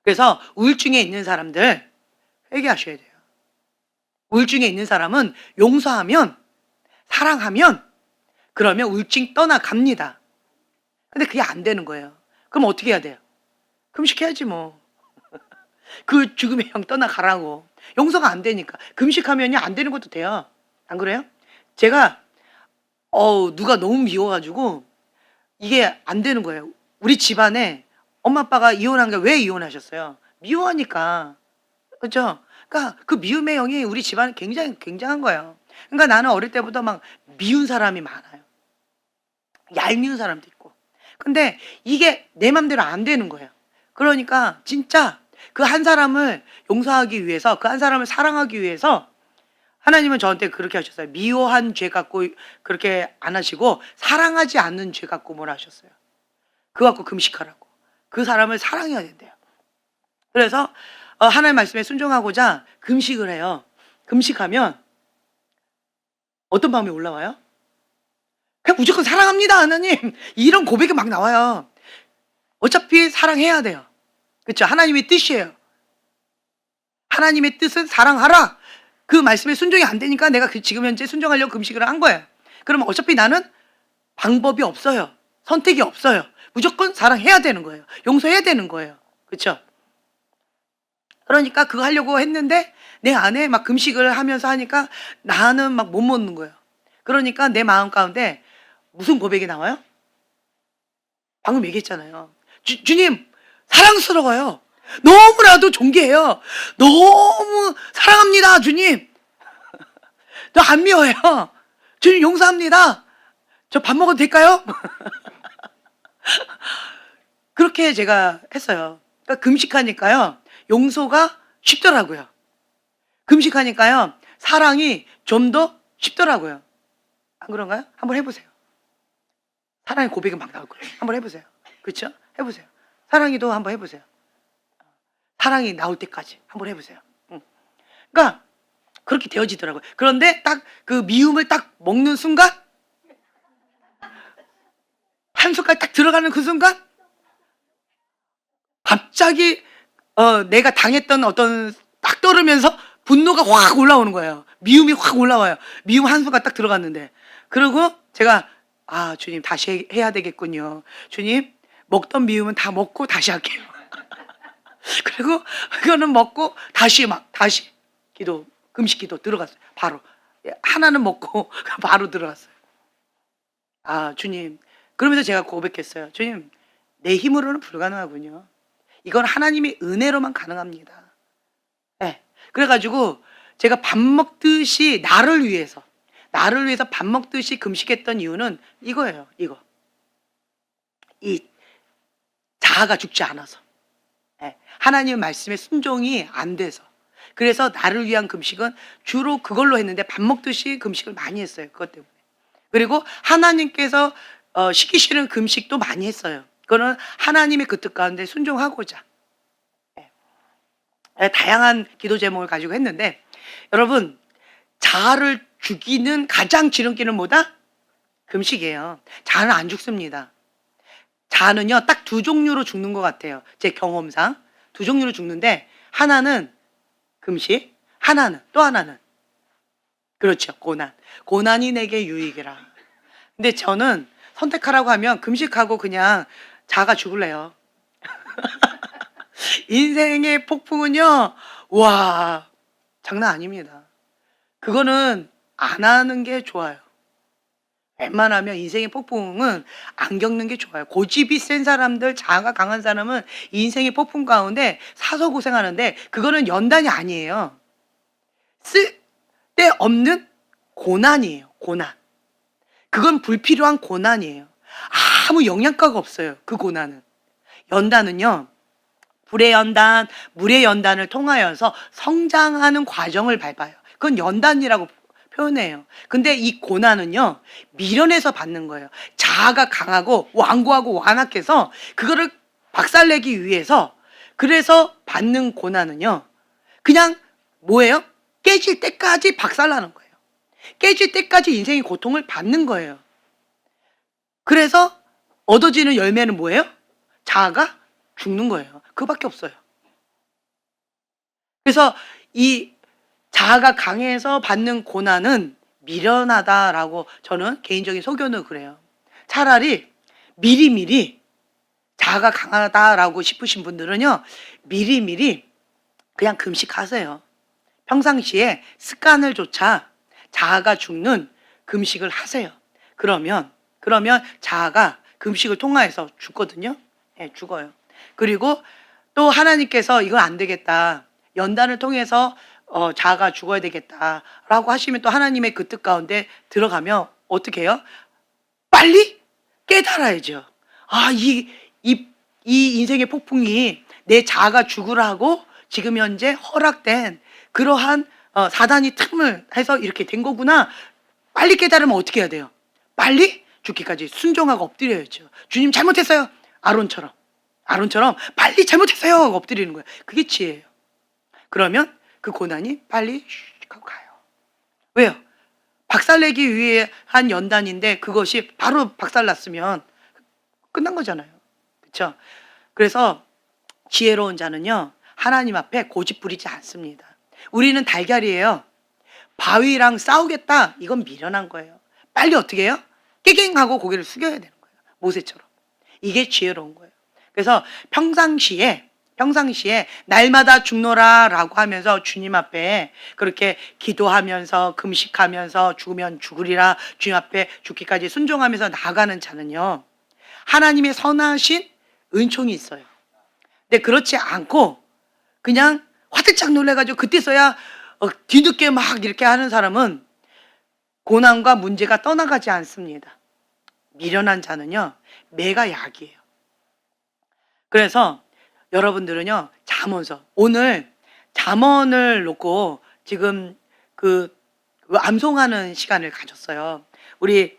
그래서 우울증에 있는 사람들 회개하셔야 돼요. 우울증에 있는 사람은 용서하면, 사랑하면, 그러면 우울증 떠나갑니다. 근데 그게 안 되는 거예요. 그럼 어떻게 해야 돼요? 금식해야지 뭐. 그 죽음의 영 떠나가라고. 용서가 안 되니까. 금식하면요 안 되는 것도 돼요. 안 그래요? 제가 누가 너무 미워가지고 이게 안 되는 거예요. 우리 집안에 엄마 아빠가 이혼한 게 왜 이혼하셨어요? 미워하니까. 그렇죠? 그러니까 그 미움의 영이 우리 집안에 굉장히 굉장한 거예요. 그러니까 나는 어릴 때부터 막 미운 사람이 많아요. 얄미운 사람도 있고. 근데 이게 내 맘대로 안 되는 거예요. 그러니까 진짜 그 한 사람을 용서하기 위해서, 그 한 사람을 사랑하기 위해서 하나님은 저한테 그렇게 하셨어요. 미워한 죄 갖고 그렇게 안 하시고 사랑하지 않는 죄 갖고 뭐라 하셨어요. 그거 갖고 금식하라고. 그 사람을 사랑해야 된대요. 그래서 하나님 말씀에 순종하고자 금식을 해요. 금식하면 어떤 마음이 올라와요? 그냥 무조건 사랑합니다 하나님, 이런 고백이 막 나와요. 어차피 사랑해야 돼요. 그렇죠? 하나님의 뜻이에요. 하나님의 뜻은 사랑하라. 그 말씀에 순종이 안 되니까 내가 지금 현재 순종하려고 금식을 한 거예요. 그러면 어차피 나는 방법이 없어요. 선택이 없어요. 무조건 사랑해야 되는 거예요. 용서해야 되는 거예요. 그렇죠? 그러니까 그거 하려고 했는데 내 안에 막 금식을 하면서 하니까 나는 막 못 먹는 거예요. 그러니까 내 마음 가운데 무슨 고백이 나와요? 방금 얘기했잖아요. 주님 사랑스러워요. 너무나도 존귀해요. 너무 사랑합니다 주님. 저 안 미워요. 주님 용서합니다. 저 밥 먹어도 될까요? 그렇게 제가 했어요. 그러니까 금식하니까요, 용서가 쉽더라고요. 금식하니까요, 사랑이 좀 더 쉽더라고요. 안 그런가요? 한번 해보세요. 사랑의 고백이 막 나올 거예요. 한번 해보세요. 그렇죠? 해보세요. 사랑이도 한번 해보세요. 사랑이 나올 때까지 한번 해보세요. 그러니까 그렇게 되어지더라고요. 그런데 딱 그 미움을 딱 먹는 순간, 한 숟갈 딱 들어가는 그 순간, 갑자기 내가 당했던 어떤 딱 떠오르면서 분노가 확 올라오는 거예요. 미움이 확 올라와요. 미움 한 숟갈 딱 들어갔는데. 그리고 제가 주님 다시 해야 되겠군요. 주님, 먹던 미움은 다 먹고 다시 할게요. 그리고 그거는 먹고 다시 기도, 금식 기도 들어갔어요. 바로 하나는 먹고 바로 들어갔어요. 주님. 그러면서 제가 고백했어요. 주님, 내 힘으로는 불가능하군요. 이건 하나님의 은혜로만 가능합니다. 네. 그래가지고 제가 밥 먹듯이 나를 위해서 밥 먹듯이 금식했던 이유는 이거예요. 이 자아가 죽지 않아서, 하나님의 말씀에 순종이 안 돼서. 그래서 나를 위한 금식은 주로 그걸로 했는데, 밥 먹듯이 금식을 많이 했어요. 그것 때문에. 그리고 하나님께서 시키시는 금식도 많이 했어요. 그거는 하나님의 그 뜻 가운데 순종하고자. 다양한 기도 제목을 가지고 했는데, 여러분, 자아를 죽이는 가장 지름길은 뭐다? 금식이에요. 자아는 안 죽습니다. 자아는요, 딱 두 종류로 죽는 것 같아요. 제 경험상 두 종류로 죽는데, 하나는 금식, 또 하나는 그렇죠, 고난이 내게 유익이라. 근데 저는 선택하라고 하면 금식하고 그냥 자아가 죽을래요. 인생의 폭풍은요, 와, 장난 아닙니다. 그거는 안 하는 게 좋아요. 웬만하면 인생의 폭풍은 안 겪는 게 좋아요. 고집이 센 사람들, 자아가 강한 사람은 인생의 폭풍 가운데 사서 고생하는데, 그거는 연단이 아니에요. 쓸데없는 고난이에요. 고난. 그건 불필요한 고난이에요. 아무 영양가가 없어요. 그 고난은. 연단은요, 불의 연단, 물의 연단을 통하여서 성장하는 과정을 밟아요. 그건 연단이라고 표현해요. 근데 이 고난은요, 미련해서 받는 거예요. 자아가 강하고 완고하고 완악해서 그거를 박살내기 위해서, 그래서 받는 고난은요, 그냥 뭐예요? 깨질 때까지 박살나는 거예요. 깨질 때까지 인생의 고통을 받는 거예요. 그래서 얻어지는 열매는 뭐예요? 자아가 죽는 거예요. 그거밖에 없어요. 그래서 이 자아가 강해서 받는 고난은 미련하다라고 저는 개인적인 소견으로 그래요. 차라리 미리미리, 자아가 강하다라고 싶으신 분들은요, 미리미리 그냥 금식하세요. 평상시에 습관을 조차 자아가 죽는 금식을 하세요. 그러면 자아가 금식을 통하여서 죽거든요. 죽어요. 그리고 또 하나님께서 이건 안 되겠다, 연단을 통해서 자아가 죽어야 되겠다라고 하시면, 또 하나님의 그 뜻 가운데 들어가면 어떻게 해요? 빨리 깨달아야죠. 이 인생의 폭풍이 내 자아가 죽으라고 지금 현재 허락된 그러한 사단이 틈을 해서 이렇게 된 거구나. 빨리 깨달으면 어떻게 해야 돼요? 빨리 죽기까지 순종하고 엎드려야죠. 주님 잘못했어요. 아론처럼 빨리 잘못했어요 하고 엎드리는 거예요. 그게 지혜예요. 그러면 그 고난이 빨리 하고 가요. 왜요? 박살내기 위해 한 연단인데 그것이 바로 박살났으면 끝난 거잖아요. 그렇죠? 그래서 지혜로운 자는요, 하나님 앞에 고집 부리지 않습니다. 우리는 달걀이에요. 바위랑 싸우겠다, 이건 미련한 거예요. 빨리 어떻게 해요? 깨갱하고 고개를 숙여야 되는 거예요. 모세처럼. 이게 지혜로운 거예요. 그래서 평상시에 날마다 죽노라 라고 하면서 주님 앞에 그렇게 기도하면서 금식하면서 죽으면 죽으리라, 주님 앞에 죽기까지 순종하면서 나아가는 자는요, 하나님의 선하신 은총이 있어요. 근데 그렇지 않고 그냥 화들짝 놀래가지고 그때서야 뒤늦게 막 이렇게 하는 사람은 고난과 문제가 떠나가지 않습니다. 미련한 자는요, 매가 약이에요. 그래서 여러분들은요, 잠언서, 오늘 잠언을 놓고 지금 그 암송하는 시간을 가졌어요. 우리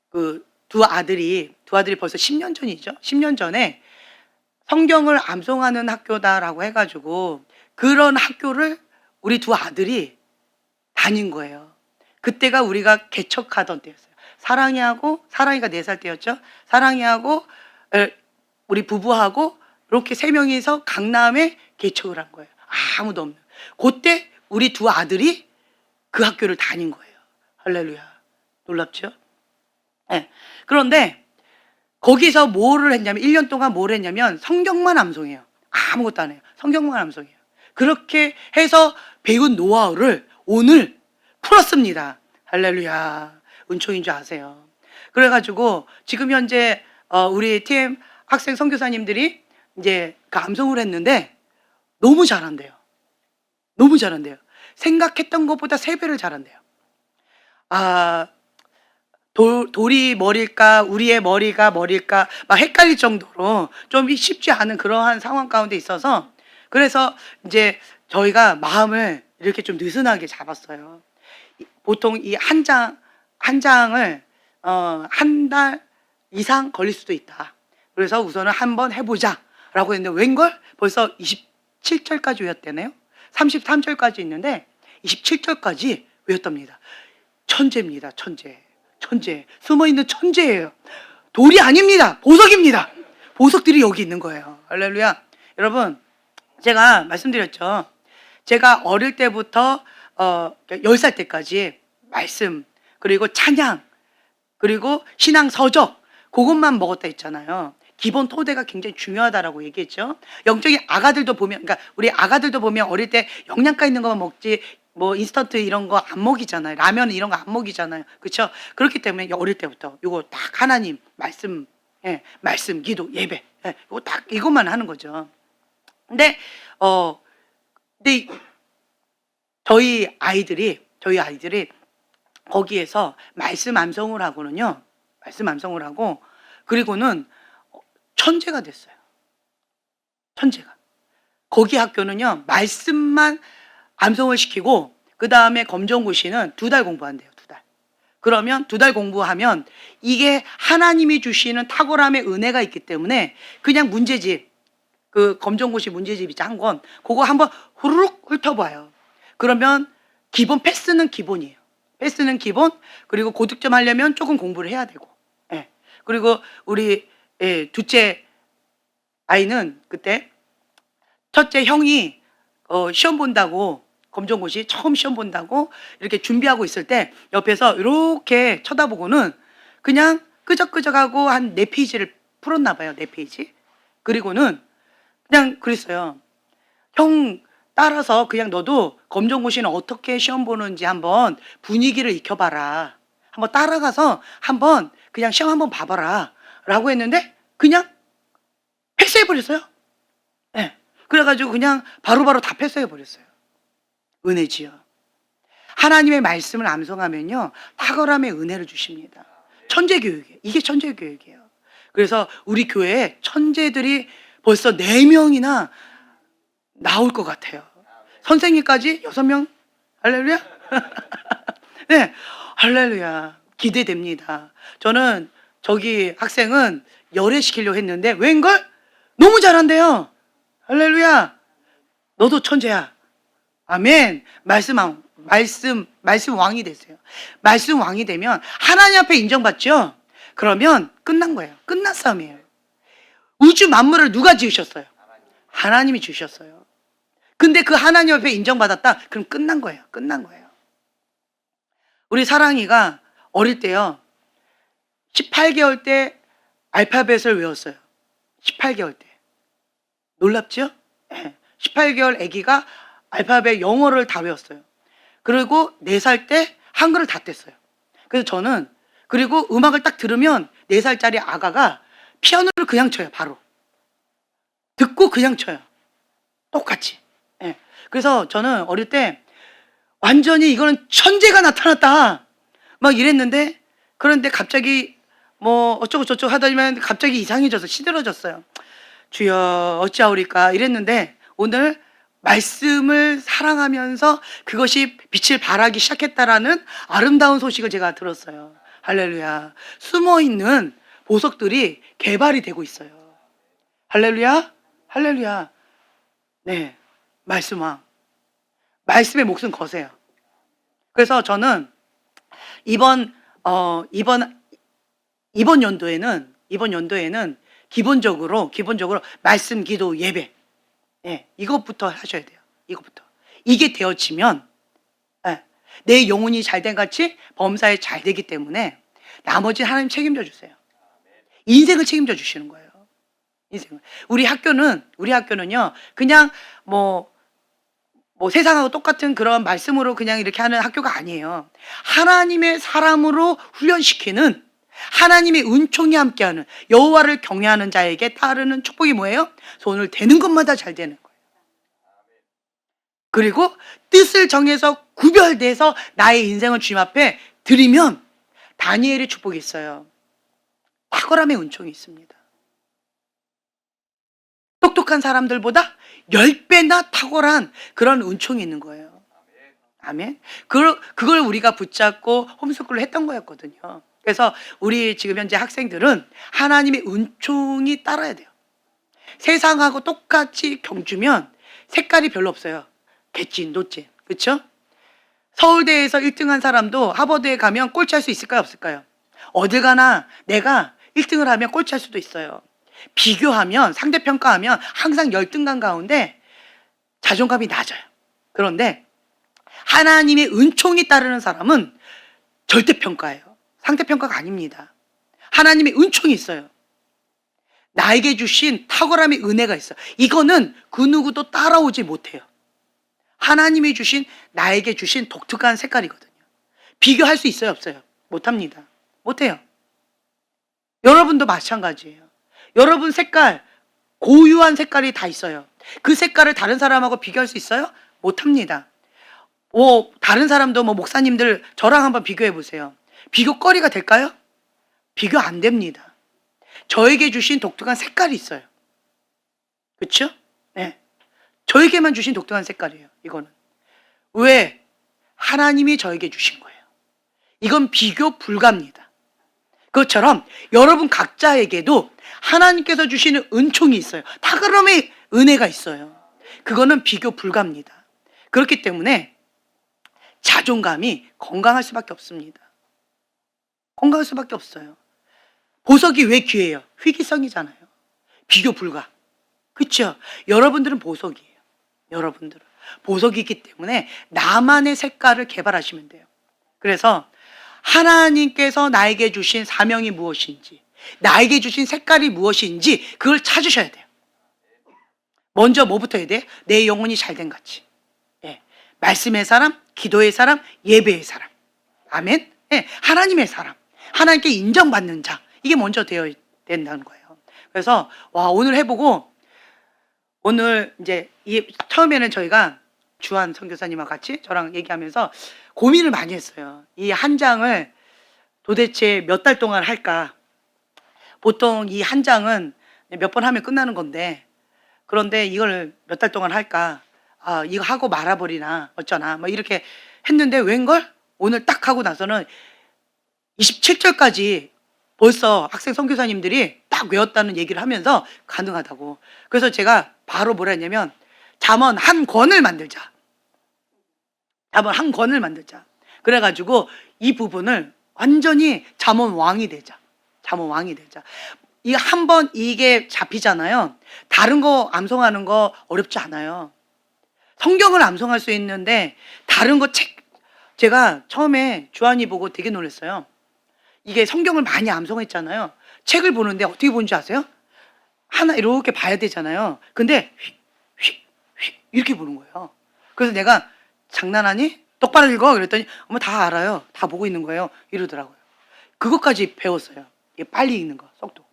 그 두 아들이 벌써 10년 전이죠. 10년 전에 성경을 암송하는 학교다라고 해가지고 그런 학교를 우리 두 아들이 다닌 거예요. 그때가 우리가 개척하던 때였어요. 사랑이하고, 사랑이가 4살 때였죠. 사랑이하고 우리 부부하고 이렇게 3명이서 강남에 개척을 한 거예요. 아무도 없는. 그때 우리 두 아들이 그 학교를 다닌 거예요. 할렐루야. 놀랍죠? 네. 그런데 거기서 뭐를 했냐면 1년 동안 뭘 했냐면 성경만 암송해요. 아무것도 안 해요. 성경만 암송해요. 그렇게 해서 배운 노하우를 오늘 풀었습니다. 할렐루야. 은총인 줄 아세요. 그래가지고 지금 현재 우리 팀 학생 선교사님들이 이제 그 암송을 했는데 너무 잘한대요. 너무 잘한대요. 생각했던 것보다 3배를 잘한대요. 돌이 머릴까 우리의 머리가 머릴까 막 헷갈릴 정도로 좀 쉽지 않은 그러한 상황 가운데 있어서 그래서 이제 저희가 마음을 이렇게 좀 느슨하게 잡았어요. 보통 이 한 장을 한 달 이상 걸릴 수도 있다. 그래서 우선은 한번 해보자 라고 했는데 웬걸 벌써 27절까지 외웠대네요. 33절까지 있는데 27절까지 외웠답니다. 천재입니다. 천재. 숨어있는 천재예요. 돌이 아닙니다. 보석입니다. 보석들이 여기 있는 거예요. 할렐루야. 여러분, 제가 말씀드렸죠. 제가 어릴 때부터 10살 때까지 말씀, 그리고 찬양, 그리고 신앙 서적, 그것만 먹었다 했잖아요. 기본 토대가 굉장히 중요하다라고 얘기했죠. 영적인 아가들도 보면, 그러니까 우리 아가들도 보면 어릴 때 영양가 있는 것만 먹지, 뭐 인스턴트 이런 거 안 먹이잖아요. 라면 이런 거 안 먹이잖아요. 그렇죠? 그렇기 때문에 어릴 때부터 요거 딱 하나님 말씀, 말씀, 기도, 예배, 요거 딱 이것만 하는 거죠. 근데 저희 아이들이 거기에서 말씀 암송을 하고는요. 말씀 암송을 하고 그리고는 천재가 됐어요. 천재가. 거기 학교는요. 말씀만 암송을 시키고 그 다음에 검정고시는 2달 공부한대요. 2달. 그러면 2달 공부하면 이게 하나님이 주시는 탁월함의 은혜가 있기 때문에 그냥 문제집, 그 검정고시 문제집 있죠. 한 권. 그거 한번 후루룩 훑어봐요. 그러면 기본 패스는 기본이에요. 패스는 기본. 그리고 고득점 하려면 조금 공부를 해야 되고. 그리고 우리 둘째 아이는 그때 첫째 형이 시험 본다고 검정고시 처음 시험 본다고 이렇게 준비하고 있을 때 옆에서 이렇게 쳐다보고는 그냥 끄적끄적하고 한 4페이지를 풀었나 봐요. 4페이지. 그리고는 그냥 그랬어요. 형 따라서 그냥 너도 검정고시는 어떻게 시험 보는지 한번 분위기를 익혀봐라. 한번 따라가서 한번 그냥 시험 한번 봐봐라. 라고 했는데 그냥 패스해버렸어요. 네. 그래가지고 그냥 바로바로 다 패스해버렸어요. 은혜지요. 하나님의 말씀을 암송하면요. 탁월함의 은혜를 주십니다. 천재교육이에요. 이게 천재교육이에요. 그래서 우리 교회에 천재들이 벌써 4명이나 나올 것 같아요. 선생님까지 6명? 할렐루야? 네, 할렐루야. 기대됩니다. 저는 저기 학생은 열애시키려고 했는데 웬걸? 너무 잘한대요. 할렐루야. 너도 천재야. 아멘. 말씀 왕이 됐어요. 말씀 왕이 되면 하나님 앞에 인정받죠? 그러면 끝난 거예요. 끝난 싸움이에요. 우주 만물을 누가 지으셨어요? 하나님이 주셨어요. 근데 그 하나님 앞에 인정받았다? 그럼 끝난 거예요. 끝난 거예요. 우리 사랑이가 어릴 때요. 18개월 때 알파벳을 외웠어요. 18개월 때. 놀랍죠? 18개월 아기가 알파벳 영어를 다 외웠어요. 그리고 4살 때 한글을 다 뗐어요. 그래서 저는 그리고 음악을 딱 들으면 4살짜리 아가가 피아노를 그냥 쳐요. 바로. 듣고 그냥 쳐요. 똑같이. 그래서 저는 어릴 때 완전히 이거는 천재가 나타났다. 막 이랬는데 그런데 갑자기 뭐 어쩌고 저쩌고 하다니면 갑자기 이상해져서 시들어졌어요. 주여 어찌하오리까 이랬는데 오늘 말씀을 사랑하면서 그것이 빛을 발하기 시작했다라는 아름다운 소식을 제가 들었어요. 할렐루야. 숨어있는 보석들이 개발이 되고 있어요. 할렐루야. 할렐루야. 네, 말씀왕. 말씀의 목숨 거세요. 그래서 저는 이번 연도에는 기본적으로 말씀, 기도, 예배, 이것부터 하셔야 돼요. 이것부터. 이게 되어지면 내 영혼이 잘된 같이 범사에 잘 되기 때문에 나머지 하나님 책임져 주세요. 인생을 책임져 주시는 거예요. 인생을. 우리 학교는요, 그냥 뭐 세상하고 똑같은 그런 말씀으로 그냥 이렇게 하는 학교가 아니에요. 하나님의 사람으로 훈련시키는, 하나님의 은총이 함께하는, 여호와를 경외하는 자에게 따르는 축복이 뭐예요? 손을 대는 것마다 잘 되는 거예요. 그리고 뜻을 정해서 구별돼서 나의 인생을 주님 앞에 드리면 다니엘의 축복이 있어요. 탁월함의 은총이 있습니다. 똑똑한 사람들보다 10배나 탁월한 그런 은총이 있는 거예요. 아멘. 그걸 우리가 붙잡고 홈스쿨을 했던 거였거든요. 그래서 우리 지금 현재 학생들은 하나님의 은총이 따라야 돼요. 세상하고 똑같이 경주면 색깔이 별로 없어요. 개찐, 노찐. 그렇죠? 서울대에서 1등한 사람도 하버드에 가면 꼴찌할 수 있을까요? 없을까요? 어딜 가나 내가 1등을 하면 꼴찌할 수도 있어요. 비교하면, 상대평가하면 항상 열등감 가운데 자존감이 낮아요. 그런데 하나님의 은총이 따르는 사람은 절대평가예요. 상대평가가 아닙니다. 하나님의 은총이 있어요. 나에게 주신 탁월함의 은혜가 있어요. 이거는 그 누구도 따라오지 못해요. 하나님이 주신, 나에게 주신 독특한 색깔이거든요. 비교할 수 있어요? 없어요? 못합니다. 못해요. 여러분도 마찬가지예요. 여러분 색깔, 고유한 색깔이 다 있어요. 그 색깔을 다른 사람하고 비교할 수 있어요? 못합니다. 다른 사람도 목사님들 저랑 한번 비교해 보세요. 비교거리가 될까요? 비교 안 됩니다. 저에게 주신 독특한 색깔이 있어요. 그렇죠? 네. 저에게만 주신 독특한 색깔이에요. 이거는. 왜? 하나님이 저에게 주신 거예요. 이건 비교 불가입니다. 그것처럼 여러분 각자에게도 하나님께서 주시는 은총이 있어요. 탁월함의 은혜가 있어요. 그거는 비교 불가입니다. 그렇기 때문에 자존감이 건강할 수밖에 없습니다. 건강할 수밖에 없어요. 보석이 왜 귀해요? 희귀성이잖아요. 비교 불가. 그렇죠? 여러분들은 보석이에요. 여러분들은 보석이기 때문에 나만의 색깔을 개발하시면 돼요. 그래서 하나님께서 나에게 주신 사명이 무엇인지, 나에게 주신 색깔이 무엇인지 그걸 찾으셔야 돼요. 먼저 뭐부터 해야 돼요? 내 영혼이 잘된 같이. 말씀의 사람, 기도의 사람, 예배의 사람. 아멘. 하나님의 사람, 하나님께 인정받는 자, 이게 먼저 되어야 된다는 거예요. 그래서 오늘 해보고, 오늘 이제 처음에는 저희가 주한 선교사님과 같이 저랑 얘기하면서 고민을 많이 했어요. 이 한 장을 도대체 몇 달 동안 할까? 보통 이 한 장은 몇 번 하면 끝나는 건데, 그런데 이걸 몇 달 동안 할까? 이거 하고 말아버리나 어쩌나 이렇게 했는데, 웬걸 오늘 딱 하고 나서는 27절까지 벌써 학생 선교사님들이 딱 외웠다는 얘기를 하면서 가능하다고. 그래서 제가 바로 뭐라 했냐면, 잠언 한 권을 만들자. 잠언 한 권을 만들자. 그래가지고 이 부분을 완전히 잠언 왕이 되자. 잠언 왕이 되자. 이 한 번 이게 잡히잖아요. 다른 거 암송하는 거 어렵지 않아요. 성경을 암송할 수 있는데 다른 거 제가 처음에 주한이 보고 되게 놀랐어요. 이게 성경을 많이 암송했잖아요. 책을 보는데 어떻게 보는지 아세요? 하나 이렇게 봐야 되잖아요. 근데 휙 이렇게 보는 거예요. 그래서 내가 장난하니? 똑바로 읽어. 그랬더니 어머 다 알아요. 다 보고 있는 거예요. 이러더라고요. 그것까지 배웠어요. 이게 빨리 읽는 거, 속도.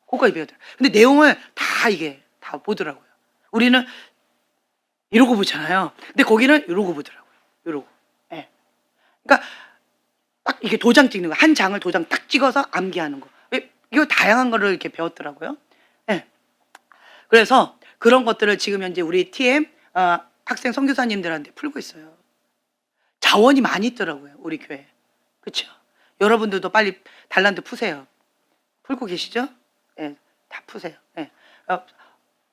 그거까지 배웠더라고요. 근데 내용을 다 보더라고요. 우리는 이러고 보잖아요. 근데 거기는 이러고 보더라고요. 이러고. 그러니까 딱 이게 도장 찍는 거, 한 장을 도장 딱 찍어서 암기하는 거. 이거 다양한 거를 이렇게 배웠더라고요. 그래서 그런 것들을 지금 현재 우리 TM 학생 선교사님들한테 풀고 있어요. 자원이 많이 있더라고요, 우리 교회. 그렇죠? 여러분들도 빨리 달란트 푸세요. 풀고 계시죠? 예, 다 푸세요. 예.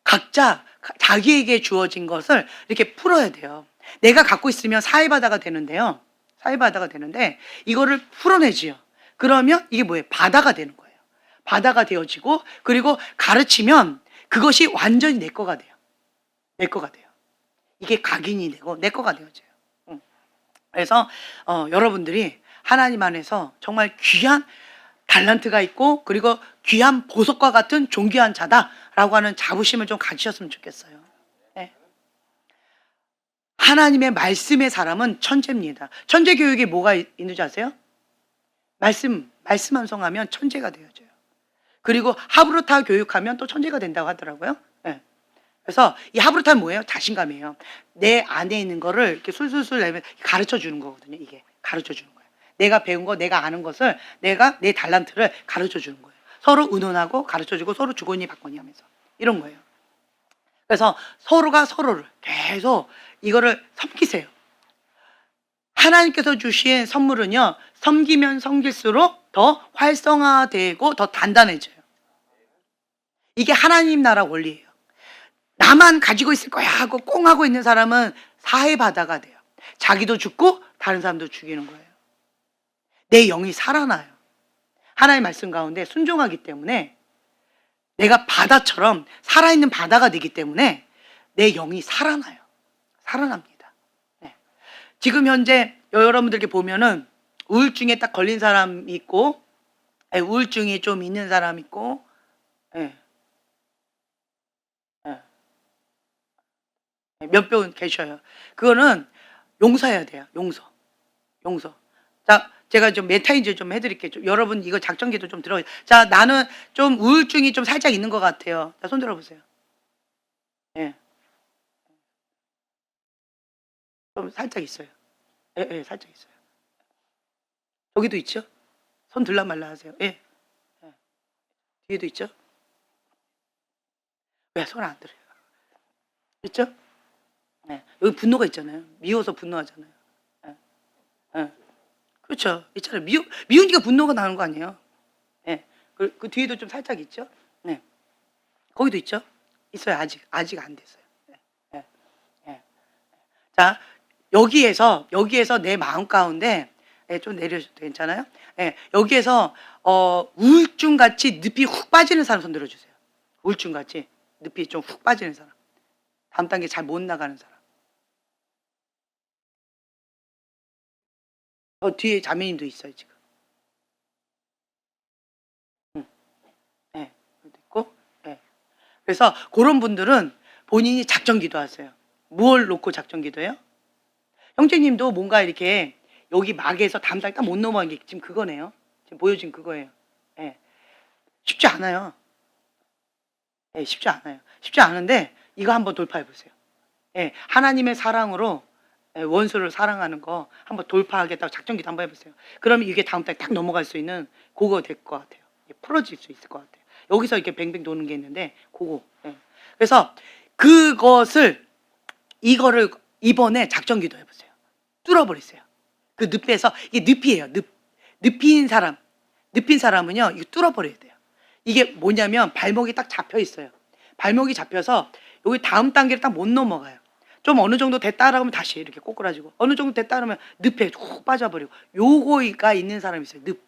각자 자기에게 주어진 것을 이렇게 풀어야 돼요. 내가 갖고 있으면 사회바다가 되는데요. 사회바다가 되는데 이거를 풀어내지요. 그러면 이게 뭐예요? 바다가 되는 거예요. 바다가 되어지고, 그리고 가르치면 그것이 완전히 내 거가 돼요. 내 거가 돼요. 이게 각인이 되고 내 거가 되어져요. 그래서 여러분들이 하나님 안에서 정말 귀한 달란트가 있고, 그리고 귀한 보석과 같은 존귀한 자다라고 하는 자부심을 좀 가지셨으면 좋겠어요. 네. 하나님의 말씀의 사람은 천재입니다. 천재 교육에 뭐가 있는지 아세요? 말씀 암송하면 천재가 되어져요. 그리고 하브루타 교육하면 또 천재가 된다고 하더라고요. 네. 그래서 이 하브루타는 뭐예요? 자신감이에요. 내 안에 있는 거를 이렇게 술술술 내면 가르쳐 주는 거거든요. 이게 가르쳐 주는 거예요. 내가 배운 거, 내가 아는 것을, 내가 내 달란트를 가르쳐 주는 거예요. 서로 의논하고 가르쳐 주고 서로 주거니 받거니 하면서 이런 거예요. 그래서 서로가 서로를 계속 이거를 섬기세요. 하나님께서 주신 선물은요, 섬기면 섬길수록 더 활성화되고 더 단단해져요. 이게 하나님 나라 원리예요. 나만 가지고 있을 거야 하고 꽁 하고 있는 사람은 사해바다가 돼요. 자기도 죽고 다른 사람도 죽이는 거예요. 내 영이 살아나요. 하나님의 말씀 가운데 순종하기 때문에 내가 바다처럼 살아있는 바다가 되기 때문에 내 영이 살아나요. 살아납니다. 네. 지금 현재 여러분들께 보면은 우울증에 딱 걸린 사람이 있고, 우울증이 좀 있는 사람 있고, 몇 분 계셔요. 그거는 용서해야 돼요. 용서. 자, 제가 좀 메타인지 좀 해드릴게요. 여러분 이거 작전기도 좀 들어요. 자, 나는 좀 우울증이 좀 살짝 있는 것 같아요. 자, 손 들어보세요. 예. 좀 살짝 있어요. 예, 살짝 있어요. 여기도 있죠? 손 들라 말라 하세요. 예. 뒤에도 있죠? 왜 손 안 들어요? 있죠? 네. 여기 분노가 있잖아요. 미워서 분노하잖아요. 네. 그렇죠. 있잖아요. 미우니까 분노가 나는 거 아니에요. 네. 그 뒤에도 좀 살짝 있죠? 네. 거기도 있죠? 있어요. 아직 안 됐어요. 네. 자, 여기에서 내 마음 가운데, 좀 내려주셔도 괜찮아요? 여기에서 우울증 같이 늪이 훅 빠지는 사람 손 들어주세요. 우울증 같이 늪이 좀 훅 빠지는 사람. 다음 단계 잘 못 나가는 사람. 뒤에 자매님도 있어요, 지금. 있고. 그래서 그런 분들은 본인이 작전 기도하세요. 뭘 놓고 작전 기도해요? 형제님도 뭔가 이렇게 여기 막에서 다음 달 딱 못 넘어간 게 지금 그거네요. 지금 보여진 그거예요. 쉽지 않아요. 쉽지 않아요. 쉽지 않은데 이거 한번 돌파해 보세요. 하나님의 사랑으로 원수를 사랑하는 거 한번 돌파하겠다고 작전기도 한번 해보세요. 그러면 이게 다음 달에 딱 넘어갈 수 있는 그거 될 것 같아요. 풀어질 수 있을 것 같아요. 여기서 이렇게 뱅뱅 도는 게 있는데 그거. 그래서 이거를 이번에 작전기도 해보세요. 뚫어버리세요. 그 늪에서, 이게 늪이에요. 늪인 사람은요, 이거 뚫어버려야 돼요. 이게 뭐냐면 발목이 딱 잡혀 있어요. 발목이 잡혀서 여기 다음 단계를 딱 못 넘어가요. 좀 어느 정도 됐다 그러면 다시 이렇게 꼬꾸라지고, 어느 정도 됐다 그러면 늪에 훅 빠져버리고, 요거가 있는 사람이 있어요. 늪.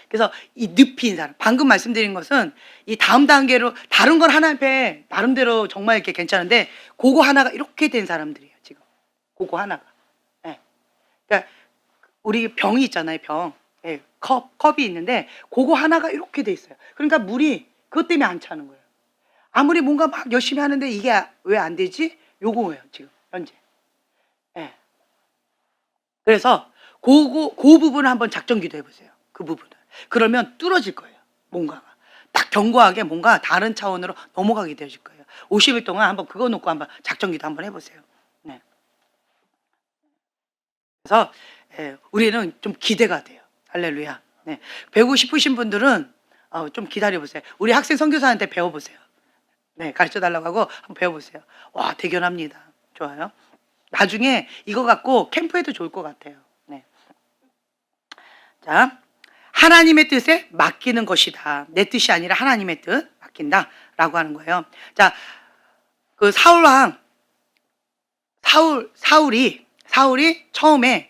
그래서 이 늪인 사람, 방금 말씀드린 것은 이 다음 단계로 다른 건 하나 앞에 나름대로 정말 이렇게 괜찮은데 그거 하나가 이렇게 된 사람들이에요. 지금 그거 하나가. 그러니까 우리 병이 있잖아요. 병. 컵이 있는데 그거 하나가 이렇게 돼 있어요. 그러니까 물이 그것 때문에 안 차는 거예요. 아무리 뭔가 막 열심히 하는데 이게 왜 안 되지? 요거예요, 지금 현재. 그래서 그 부분을 한번 작전기도 해보세요. 그 부분을. 그러면 뚫어질 거예요. 뭔가가 딱 견고하게 뭔가 다른 차원으로 넘어가게 되어질 거예요. 50일 동안 한번 그거 놓고 한번 작전기도 한번 해보세요. 그래서 우리는 좀 기대가 돼요. 할렐루야. 배우고 싶으신 분들은 좀 기다려보세요. 우리 학생 선교사한테 배워보세요. 네, 가르쳐 달라고 하고 한번 배워보세요. 와, 대견합니다. 좋아요. 나중에 이거 갖고 캠프에도 좋을 것 같아요. 네. 자, 하나님의 뜻에 맡기는 것이다. 내 뜻이 아니라 하나님의 뜻 맡긴다라고 하는 거예요. 자, 그 사울이 처음에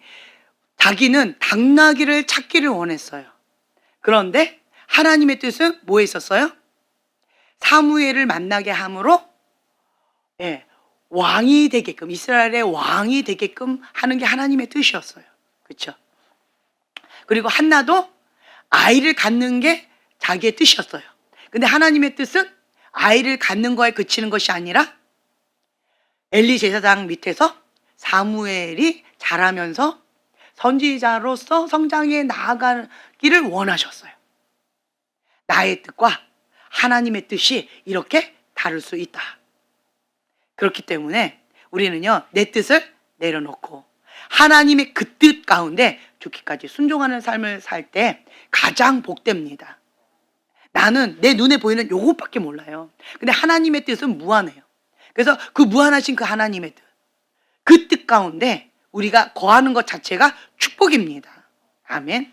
자기는 당나귀를 찾기를 원했어요. 그런데 하나님의 뜻은 뭐에 있었어요? 사무엘을 만나게 함으로 왕이 되게끔, 이스라엘의 왕이 되게끔 하는 게 하나님의 뜻이었어요. 그렇죠? 그리고 한나도 아이를 갖는 게 자기의 뜻이었어요. 근데 하나님의 뜻은 아이를 갖는 거에 그치는 것이 아니라 엘리 제사장 밑에서 사무엘이 자라면서 선지자로서 성장해 나아가기를 원하셨어요. 나의 뜻과 하나님의 뜻이 이렇게 다를 수 있다. 그렇기 때문에 우리는요, 내 뜻을 내려놓고 하나님의 그 뜻 가운데 죽기까지 순종하는 삶을 살 때 가장 복됩니다. 나는 내 눈에 보이는 요것밖에 몰라요. 근데 하나님의 뜻은 무한해요. 그래서 그 무한하신 그 하나님의 뜻, 그 뜻 가운데 우리가 거하는 것 자체가 축복입니다. 아멘.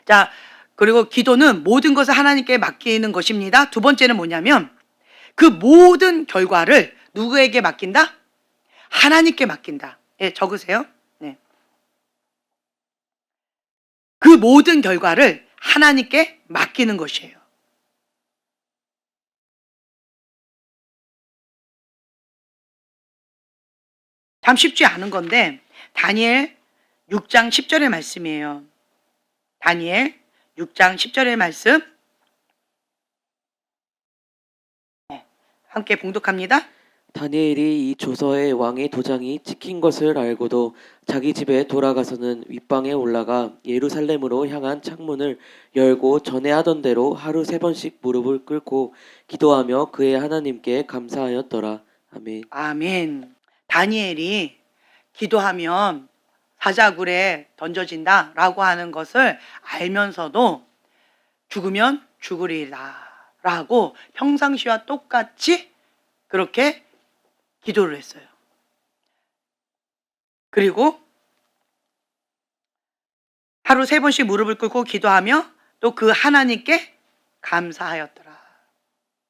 자, 그리고 기도는 모든 것을 하나님께 맡기는 것입니다. 두 번째는 뭐냐면 그 모든 결과를 누구에게 맡긴다? 하나님께 맡긴다. 예, 적으세요. 네. 그 모든 결과를 하나님께 맡기는 것이에요. 참 쉽지 않은 건데 다니엘 6장 10절의 말씀이에요. 다니엘 6장 10절의 말씀 함께 봉독합니다. 다니엘이 이 조서의 왕의 도장이 찍힌 것을 알고도 자기 집에 돌아가서는 윗방에 올라가 예루살렘으로 향한 창문을 열고 전에 하던 대로 하루 3번씩 무릎을 꿇고 기도하며 그의 하나님께 감사하였더라. 아멘. 아멘. 다니엘이 기도하면 사자굴에 던져진다라고 하는 것을 알면서도 죽으면 죽으리라라고 평상시와 똑같이 그렇게 기도를 했어요. 그리고 하루 3번씩 무릎을 꿇고 기도하며 또 그 하나님께 감사하였더라.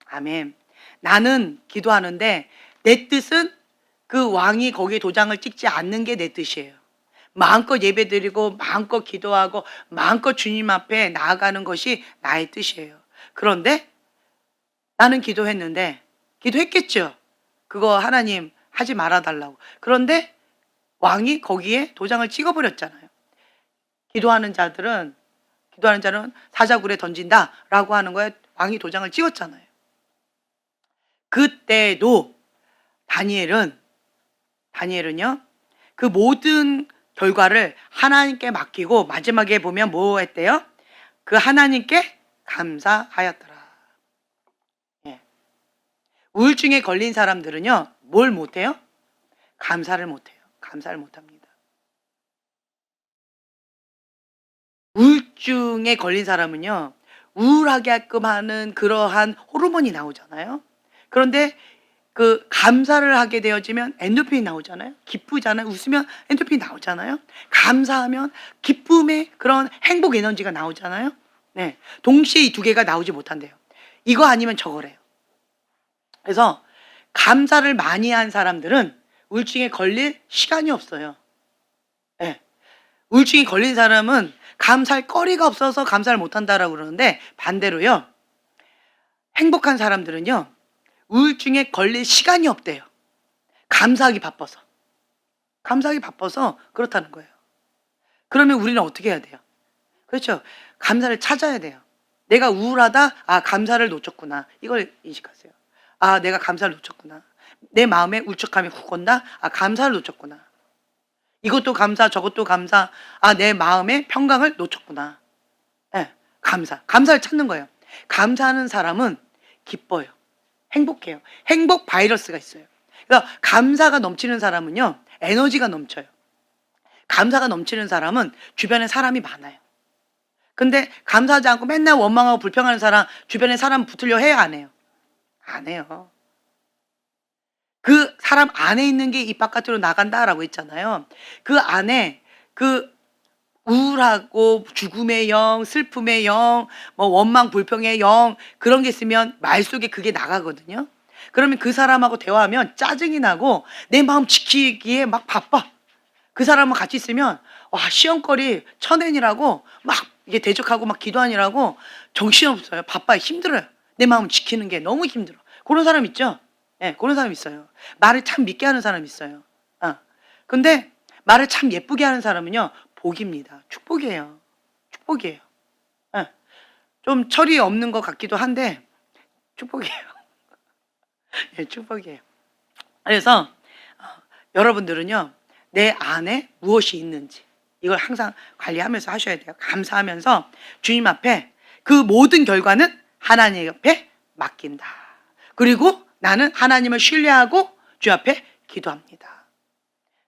아멘. 나는 기도하는데 내 뜻은 그 왕이 거기에 도장을 찍지 않는 게 내 뜻이에요. 마음껏 예배드리고 마음껏 기도하고 마음껏 주님 앞에 나아가는 것이 나의 뜻이에요. 그런데 나는 기도했겠죠. 그거 하나님 하지 말아달라고. 그런데 왕이 거기에 도장을 찍어버렸잖아요. 기도하는 자는 사자굴에 던진다라고 하는 거에 왕이 도장을 찍었잖아요. 그때도 다니엘은요, 그 모든 결과를 하나님께 맡기고 마지막에 보면 뭐 했대요? 그 하나님께 감사하였더라. 예. 우울증에 걸린 사람들은요, 뭘 못해요? 감사를 못해요. 감사를 못합니다. 우울증에 걸린 사람은요, 우울하게 하게끔 하는 그러한 호르몬이 나오잖아요. 그런데 그 감사를 하게 되어지면 엔도핀이 나오잖아요. 기쁘잖아요. 웃으면 엔도핀이 나오잖아요. 감사하면 기쁨의 그런 행복 에너지가 나오잖아요. 네, 동시에 이 두 개가 나오지 못한대요. 이거 아니면 저거래요. 그래서 감사를 많이 한 사람들은 우울증에 걸릴 시간이 없어요. 네. 우울증이 걸린 사람은 감사할 거리가 없어서 감사를 못한다라고 그러는데 반대로요, 행복한 사람들은요, 우울증에 걸릴 시간이 없대요. 감사하기 바빠서 그렇다는 거예요. 그러면 우리는 어떻게 해야 돼요? 그렇죠. 감사를 찾아야 돼요. 내가 우울하다, 아, 감사를 놓쳤구나. 이걸 인식하세요. 아, 내가 감사를 놓쳤구나. 내 마음에 울적함이 훅 온다. 아, 감사를 놓쳤구나. 이것도 감사, 저것도 감사. 아, 내 마음의 평강을 놓쳤구나. 네, 감사를 찾는 거예요. 감사하는 사람은 기뻐요. 행복해요. 행복 바이러스가 있어요. 그래서 감사가 넘치는 사람은요, 에너지가 넘쳐요. 감사가 넘치는 사람은 주변에 사람이 많아요. 근데 감사하지 않고 맨날 원망하고 불평하는 사람, 주변에 사람 붙으려 해야 안 해요? 안 해요. 그 사람 안에 있는 게 입 바깥으로 나간다라고 했잖아요. 그 안에 그 우울하고 죽음의 영, 슬픔의 영, 뭐 원망 불평의 영, 그런 게 있으면 말 속에 그게 나가거든요. 그러면 그 사람하고 대화하면 짜증이 나고 내 마음 지키기에 막 바빠. 그 사람과 같이 있으면 와, 시험거리 천엔이라고 막 이게 대적하고 막 기도하느라고 정신없어요. 바빠요. 힘들어요. 내 마음 지키는 게 너무 힘들어. 그런 사람 있죠? 예, 그런 사람 있어요. 말을 참 믿게 하는 사람 있어요. 근데 말을 참 예쁘게 하는 사람은요, 복입니다. 축복이에요. 축복이에요. 예, 좀 철이 없는 것 같기도 한데 축복이에요. 예, 축복이에요. 그래서 여러분들은요, 내 안에 무엇이 있는지 이걸 항상 관리하면서 하셔야 돼요. 감사하면서 주님 앞에 그 모든 결과는 하나님 옆에 맡긴다. 그리고 나는 하나님을 신뢰하고 주 앞에 기도합니다.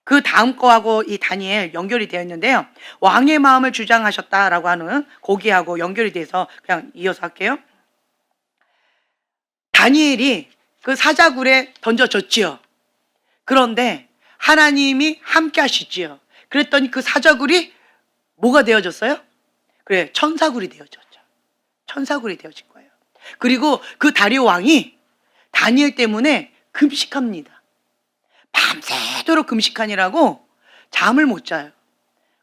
그 다음 거하고 이 다니엘 연결이 되어 있는데요. 왕의 마음을 주장하셨다라고 하는 거기하고 연결이 돼서 그냥 이어서 할게요. 다니엘이 그 사자굴에 던져졌지요. 그런데 하나님이 함께 하시지요. 그랬더니 그 사자굴이 뭐가 되어졌어요? 그래, 천사굴이 되어졌죠. 천사굴이 되어진 거예요. 그리고 그 다리오 왕이 다니엘 때문에 금식합니다. 밤새도록 금식하니라고 잠을 못 자요.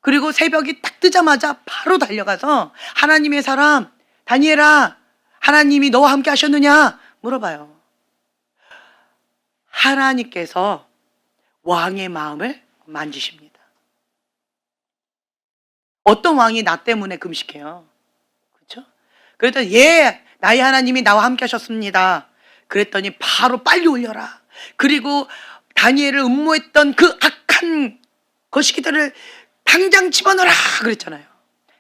그리고 새벽이 딱 뜨자마자 바로 달려가서 하나님의 사람 다니엘아, 하나님이 너와 함께 하셨느냐 물어봐요. 하나님께서 왕의 마음을 만지십니다. 어떤 왕이 나 때문에 금식해요? 그렇죠? 그랬더니 예, 나의 하나님이 나와 함께 하셨습니다. 그랬더니 바로 빨리 올려라. 그리고 다니엘을 음모했던 그 악한 거시기들을 당장 집어넣어라 그랬잖아요.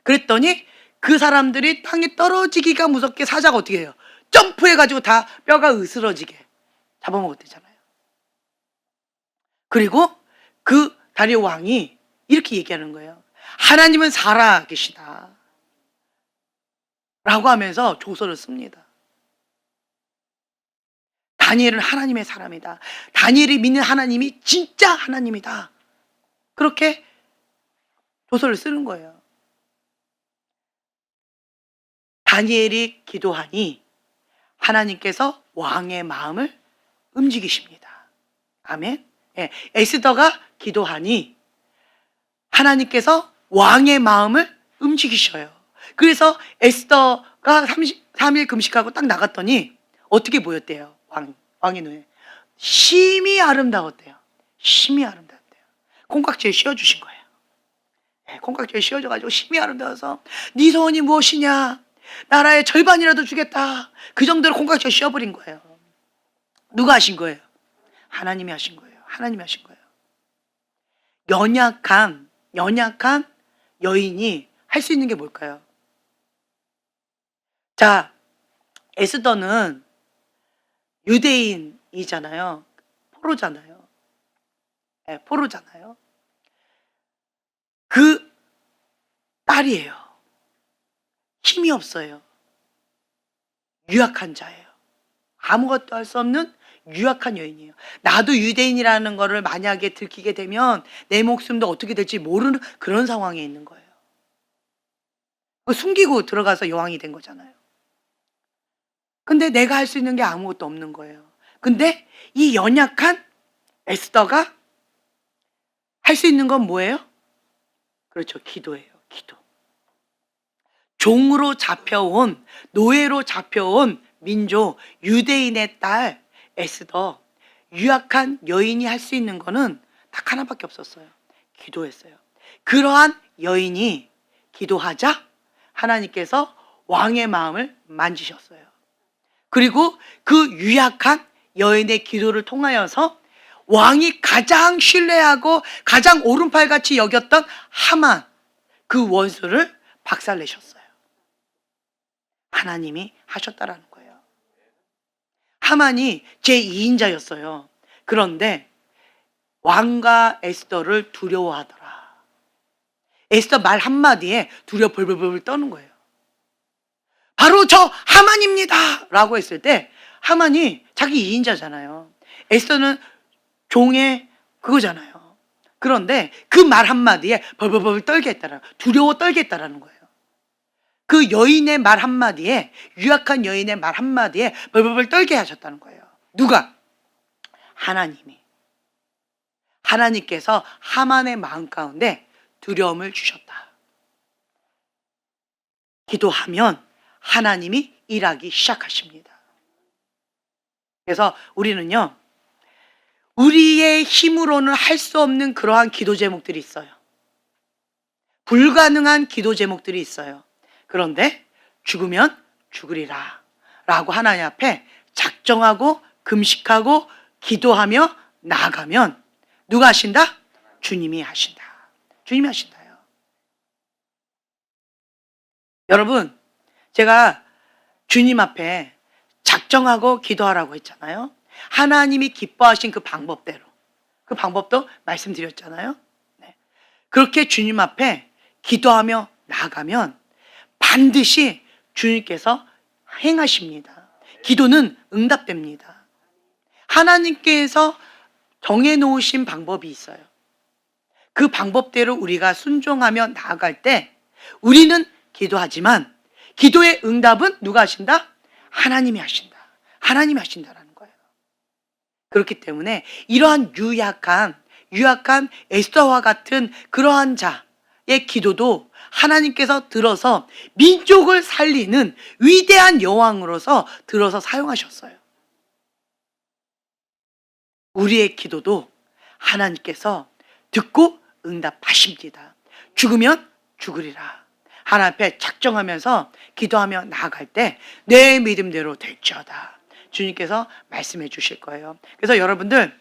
그랬더니 그 사람들이 땅에 떨어지기가 무섭게 사자가 어떻게 해요? 점프해가지고 다 뼈가 으스러지게 잡아먹었대잖아요. 그리고 그 다리오 왕이 이렇게 얘기하는 거예요. 하나님은 살아계시다 라고 하면서 조서를 씁니다. 다니엘은 하나님의 사람이다. 다니엘이 믿는 하나님이 진짜 하나님이다. 그렇게 조서를 쓰는 거예요. 다니엘이 기도하니 하나님께서 왕의 마음을 움직이십니다. 아멘. 예, 에스더가 기도하니 하나님께서 왕의 마음을 움직이셔요. 그래서 에스더가 33일 금식하고 딱 나갔더니 어떻게 보였대요? 왕의 눈에 심히 아름다웠대요. 심히 아름다웠대요. 콩깍지에 씌워주신 거예요. 네, 콩깍지에 씌워져가지고 심히 아름다워서 네 소원이 무엇이냐? 나라의 절반이라도 주겠다. 그 정도로 콩깍지에 씌워버린 거예요. 누가 하신 거예요? 하나님이 하신 거예요. 하나님이 하신 거예요. 연약한 여인이 할 수 있는 게 뭘까요? 자, 에스더는 유대인이잖아요. 포로잖아요. 네, 포로잖아요. 그 딸이에요. 힘이 없어요. 유약한 자예요. 아무것도 할 수 없는 유약한 여인이에요. 나도 유대인이라는 거를 만약에 들키게 되면 내 목숨도 어떻게 될지 모르는 그런 상황에 있는 거예요. 숨기고 들어가서 여왕이 된 거잖아요. 근데 내가 할 수 있는 게 아무것도 없는 거예요. 근데 이 연약한 에스더가 할 수 있는 건 뭐예요? 그렇죠. 기도예요. 기도. 종으로 잡혀온, 노예로 잡혀온 민족, 유대인의 딸 에스더, 유약한 여인이 할 수 있는 거는 딱 하나밖에 없었어요. 기도했어요. 그러한 여인이 기도하자 하나님께서 왕의 마음을 만지셨어요. 그리고 그 유약한 여인의 기도를 통하여서 왕이 가장 신뢰하고 가장 오른팔같이 여겼던 하만, 그 원수를 박살내셨어요. 하나님이 하셨다라는 거예요. 하만이 제2인자였어요. 그런데 왕과 에스더를 두려워하더라. 에스더 말 한마디에 두려워 벌벌벌 떠는 거예요. 바로 저 하만입니다 라고 했을 때 하만이 자기 2인자잖아요. 에스더는 종의 그거잖아요. 그런데 그 말 한마디에 벌벌벌 떨게 했다라는, 두려워 떨게 했다라는 거예요. 그 여인의 말 한마디에, 유약한 여인의 말 한마디에 벌벌벌 떨게 하셨다는 거예요. 누가? 하나님이. 하나님께서 하만의 마음 가운데 두려움을 주셨다. 기도하면 하나님이 일하기 시작하십니다. 그래서 우리는요, 우리의 힘으로는 할 수 없는 그러한 기도 제목들이 있어요. 불가능한 기도 제목들이 있어요. 그런데 죽으면 죽으리라 라고 하나님 앞에 작정하고 금식하고 기도하며 나아가면 누가 하신다? 주님이 하신다. 주님이 하신다요. 여러분, 제가 주님 앞에 작정하고 기도하라고 했잖아요. 하나님이 기뻐하신 그 방법대로, 그 방법도 말씀드렸잖아요. 네. 그렇게 주님 앞에 기도하며 나아가면 반드시 주님께서 행하십니다. 기도는 응답됩니다. 하나님께서 정해놓으신 방법이 있어요. 그 방법대로 우리가 순종하며 나아갈 때 우리는 기도하지만 기도의 응답은 누가 하신다? 하나님이 하신다. 하나님이 하신다라는 거예요. 그렇기 때문에 이러한 유약한 에스더와 같은 그러한 자의 기도도 하나님께서 들어서 민족을 살리는 위대한 여왕으로서 들어서 사용하셨어요. 우리의 기도도 하나님께서 듣고 응답하십니다. 죽으면 죽으리라. 하나님 앞에 작정하면서 기도하며 나아갈 때 내 믿음대로 될지어다. 주님께서 말씀해 주실 거예요. 그래서 여러분들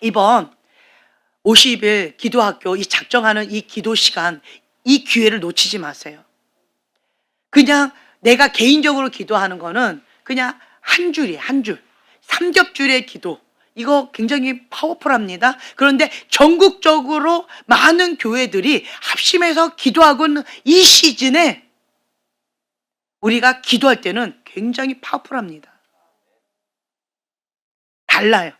이번 50일 기도학교 이 작정하는 이 기도 시간, 이 기회를 놓치지 마세요. 그냥 내가 개인적으로 기도하는 거는 그냥 한 줄이에요. 한 줄. 삼겹줄의 기도. 이거 굉장히 파워풀합니다. 그런데 전국적으로 많은 교회들이 합심해서 기도하고는 이 시즌에 우리가 기도할 때는 굉장히 파워풀합니다. 달라요.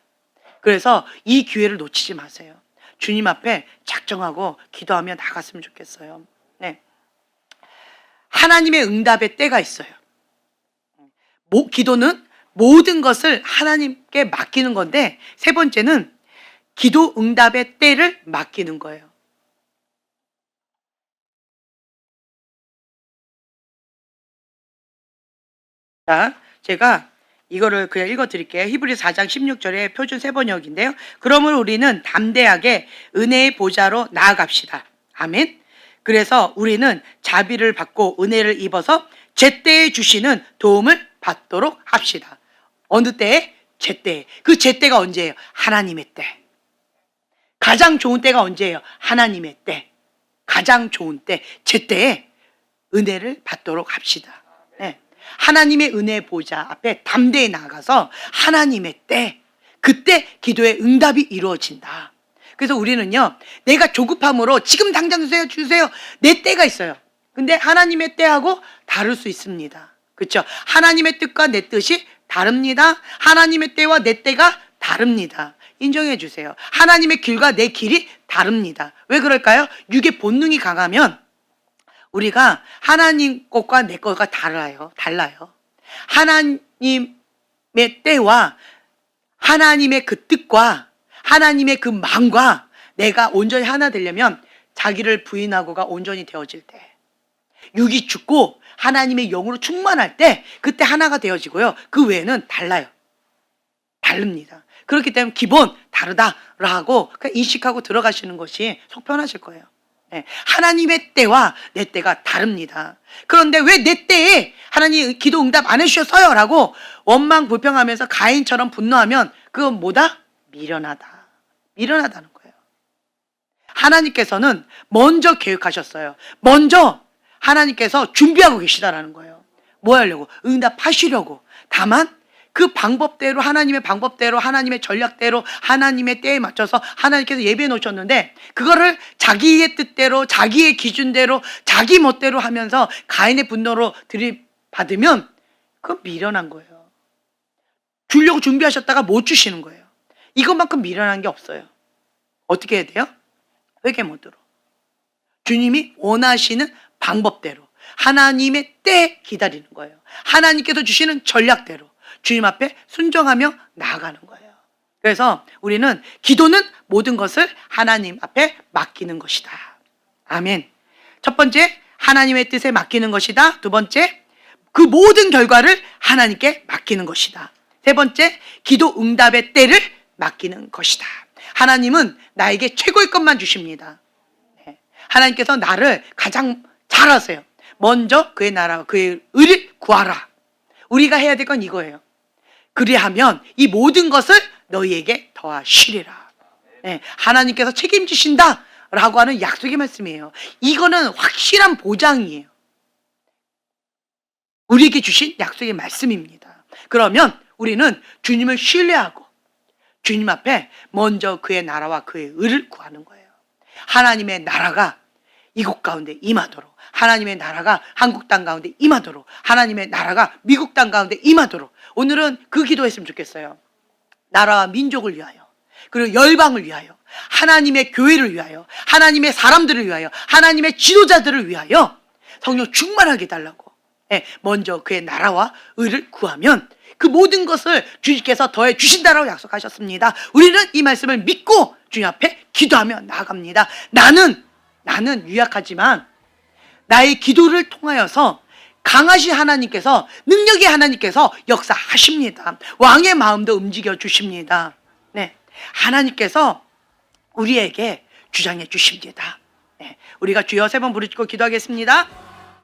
그래서 이 기회를 놓치지 마세요. 주님 앞에 작정하고 기도하며 나갔으면 좋겠어요. 네. 하나님의 응답의 때가 있어요. 기도는 모든 것을 하나님께 맡기는 건데, 세 번째는 기도 응답의 때를 맡기는 거예요. 자, 제가 이거를 그냥 읽어드릴게요. 히브리서 4장 16절의 표준 세번역인데요. 그러므로 우리는 담대하게 은혜의 보좌로 나아갑시다. 아멘. 그래서 우리는 자비를 받고 은혜를 입어서 제때에 주시는 도움을 받도록 합시다. 어느 때에? 제때에. 그 제때가 언제예요? 하나님의 때. 가장 좋은 때가 언제예요? 하나님의 때. 가장 좋은 때, 제때에 은혜를 받도록 합시다. 네. 하나님의 은혜 보좌 앞에 담대히 나가서 하나님의 때, 그때 기도의 응답이 이루어진다. 그래서 우리는요, 내가 조급함으로 지금 당장 주세요. 내 때가 있어요. 근데 하나님의 때하고 다를 수 있습니다. 그렇죠? 하나님의 뜻과 내 뜻이 다릅니다. 하나님의 때와 내 때가 다릅니다. 인정해 주세요. 하나님의 길과 내 길이 다릅니다. 왜 그럴까요? 육의 본능이 강하면 우리가 하나님 것과 내 것과 달라요. 하나님의 때와 하나님의 그 뜻과 하나님의 그 마음과 내가 온전히 하나 되려면 자기를 부인하고가 온전히 되어질 때, 육이 죽고 하나님의 영으로 충만할 때 그때 하나가 되어지고요. 그 외에는 다릅니다. 그렇기 때문에 기본 다르다라고 인식하고 들어가시는 것이 속 편하실 거예요. 네. 하나님의 때와 내 때가 다릅니다. 그런데 왜 내 때에 하나님 기도 응답 안 해주셨어요? 라고 원망 불평하면서 가인처럼 분노하면 그건 뭐다? 미련하다는 거예요. 하나님께서는 먼저 계획하셨어요. 먼저 하나님께서 준비하고 계시다라는 거예요. 뭐 하려고? 응답하시려고. 다만 그 방법대로, 하나님의 방법대로, 하나님의 전략대로, 하나님의 때에 맞춰서 하나님께서 예배해 놓으셨는데 그거를 자기의 뜻대로, 자기의 기준대로, 자기 멋대로 하면서 가인의 분노로 들이받으면 그건 미련한 거예요. 주려고 준비하셨다가 못 주시는 거예요. 이것만큼 미련한 게 없어요. 어떻게 해야 돼요? 회개 모드로. 주님이 원하시는 방법대로 하나님의 때 기다리는 거예요. 하나님께서 주시는 전략대로 주님 앞에 순종하며 나아가는 거예요. 그래서 우리는 기도는 모든 것을 하나님 앞에 맡기는 것이다. 아멘. 첫 번째, 하나님의 뜻에 맡기는 것이다. 두 번째, 그 모든 결과를 하나님께 맡기는 것이다. 세 번째, 기도 응답의 때를 맡기는 것이다. 하나님은 나에게 최고의 것만 주십니다. 하나님께서 나를 가장 잘 아세요. 먼저 그의 나라와 그의 의를 구하라. 우리가 해야 될 건 이거예요. 그리하면 이 모든 것을 너희에게 더하시리라. 하나님께서 책임지신다 라고 하는 약속의 말씀이에요. 이거는 확실한 보장이에요. 우리에게 주신 약속의 말씀입니다. 그러면 우리는 주님을 신뢰하고 주님 앞에 먼저 그의 나라와 그의 의를 구하는 거예요. 하나님의 나라가 이곳 가운데 임하도록, 하나님의 나라가 한국 땅 가운데 임하도록, 하나님의 나라가 미국 땅 가운데 임하도록. 오늘은 그 기도했으면 좋겠어요. 나라와 민족을 위하여, 그리고 열방을 위하여, 하나님의 교회를 위하여, 하나님의 사람들을 위하여, 하나님의 지도자들을 위하여 성령 충만하게 달라고. 먼저 그의 나라와 의를 구하면 그 모든 것을 주님께서 더해 주신다라고 약속하셨습니다. 우리는 이 말씀을 믿고 주님 앞에 기도하며 나아갑니다. 나는 유약하지만 나의 기도를 통하여서 강하신 하나님께서, 능력의 하나님께서 역사하십니다. 왕의 마음도 움직여 주십니다. 하나님께서 우리에게 주장해 주십니다. 우리가 주여 3번 부르짖고 기도하겠습니다.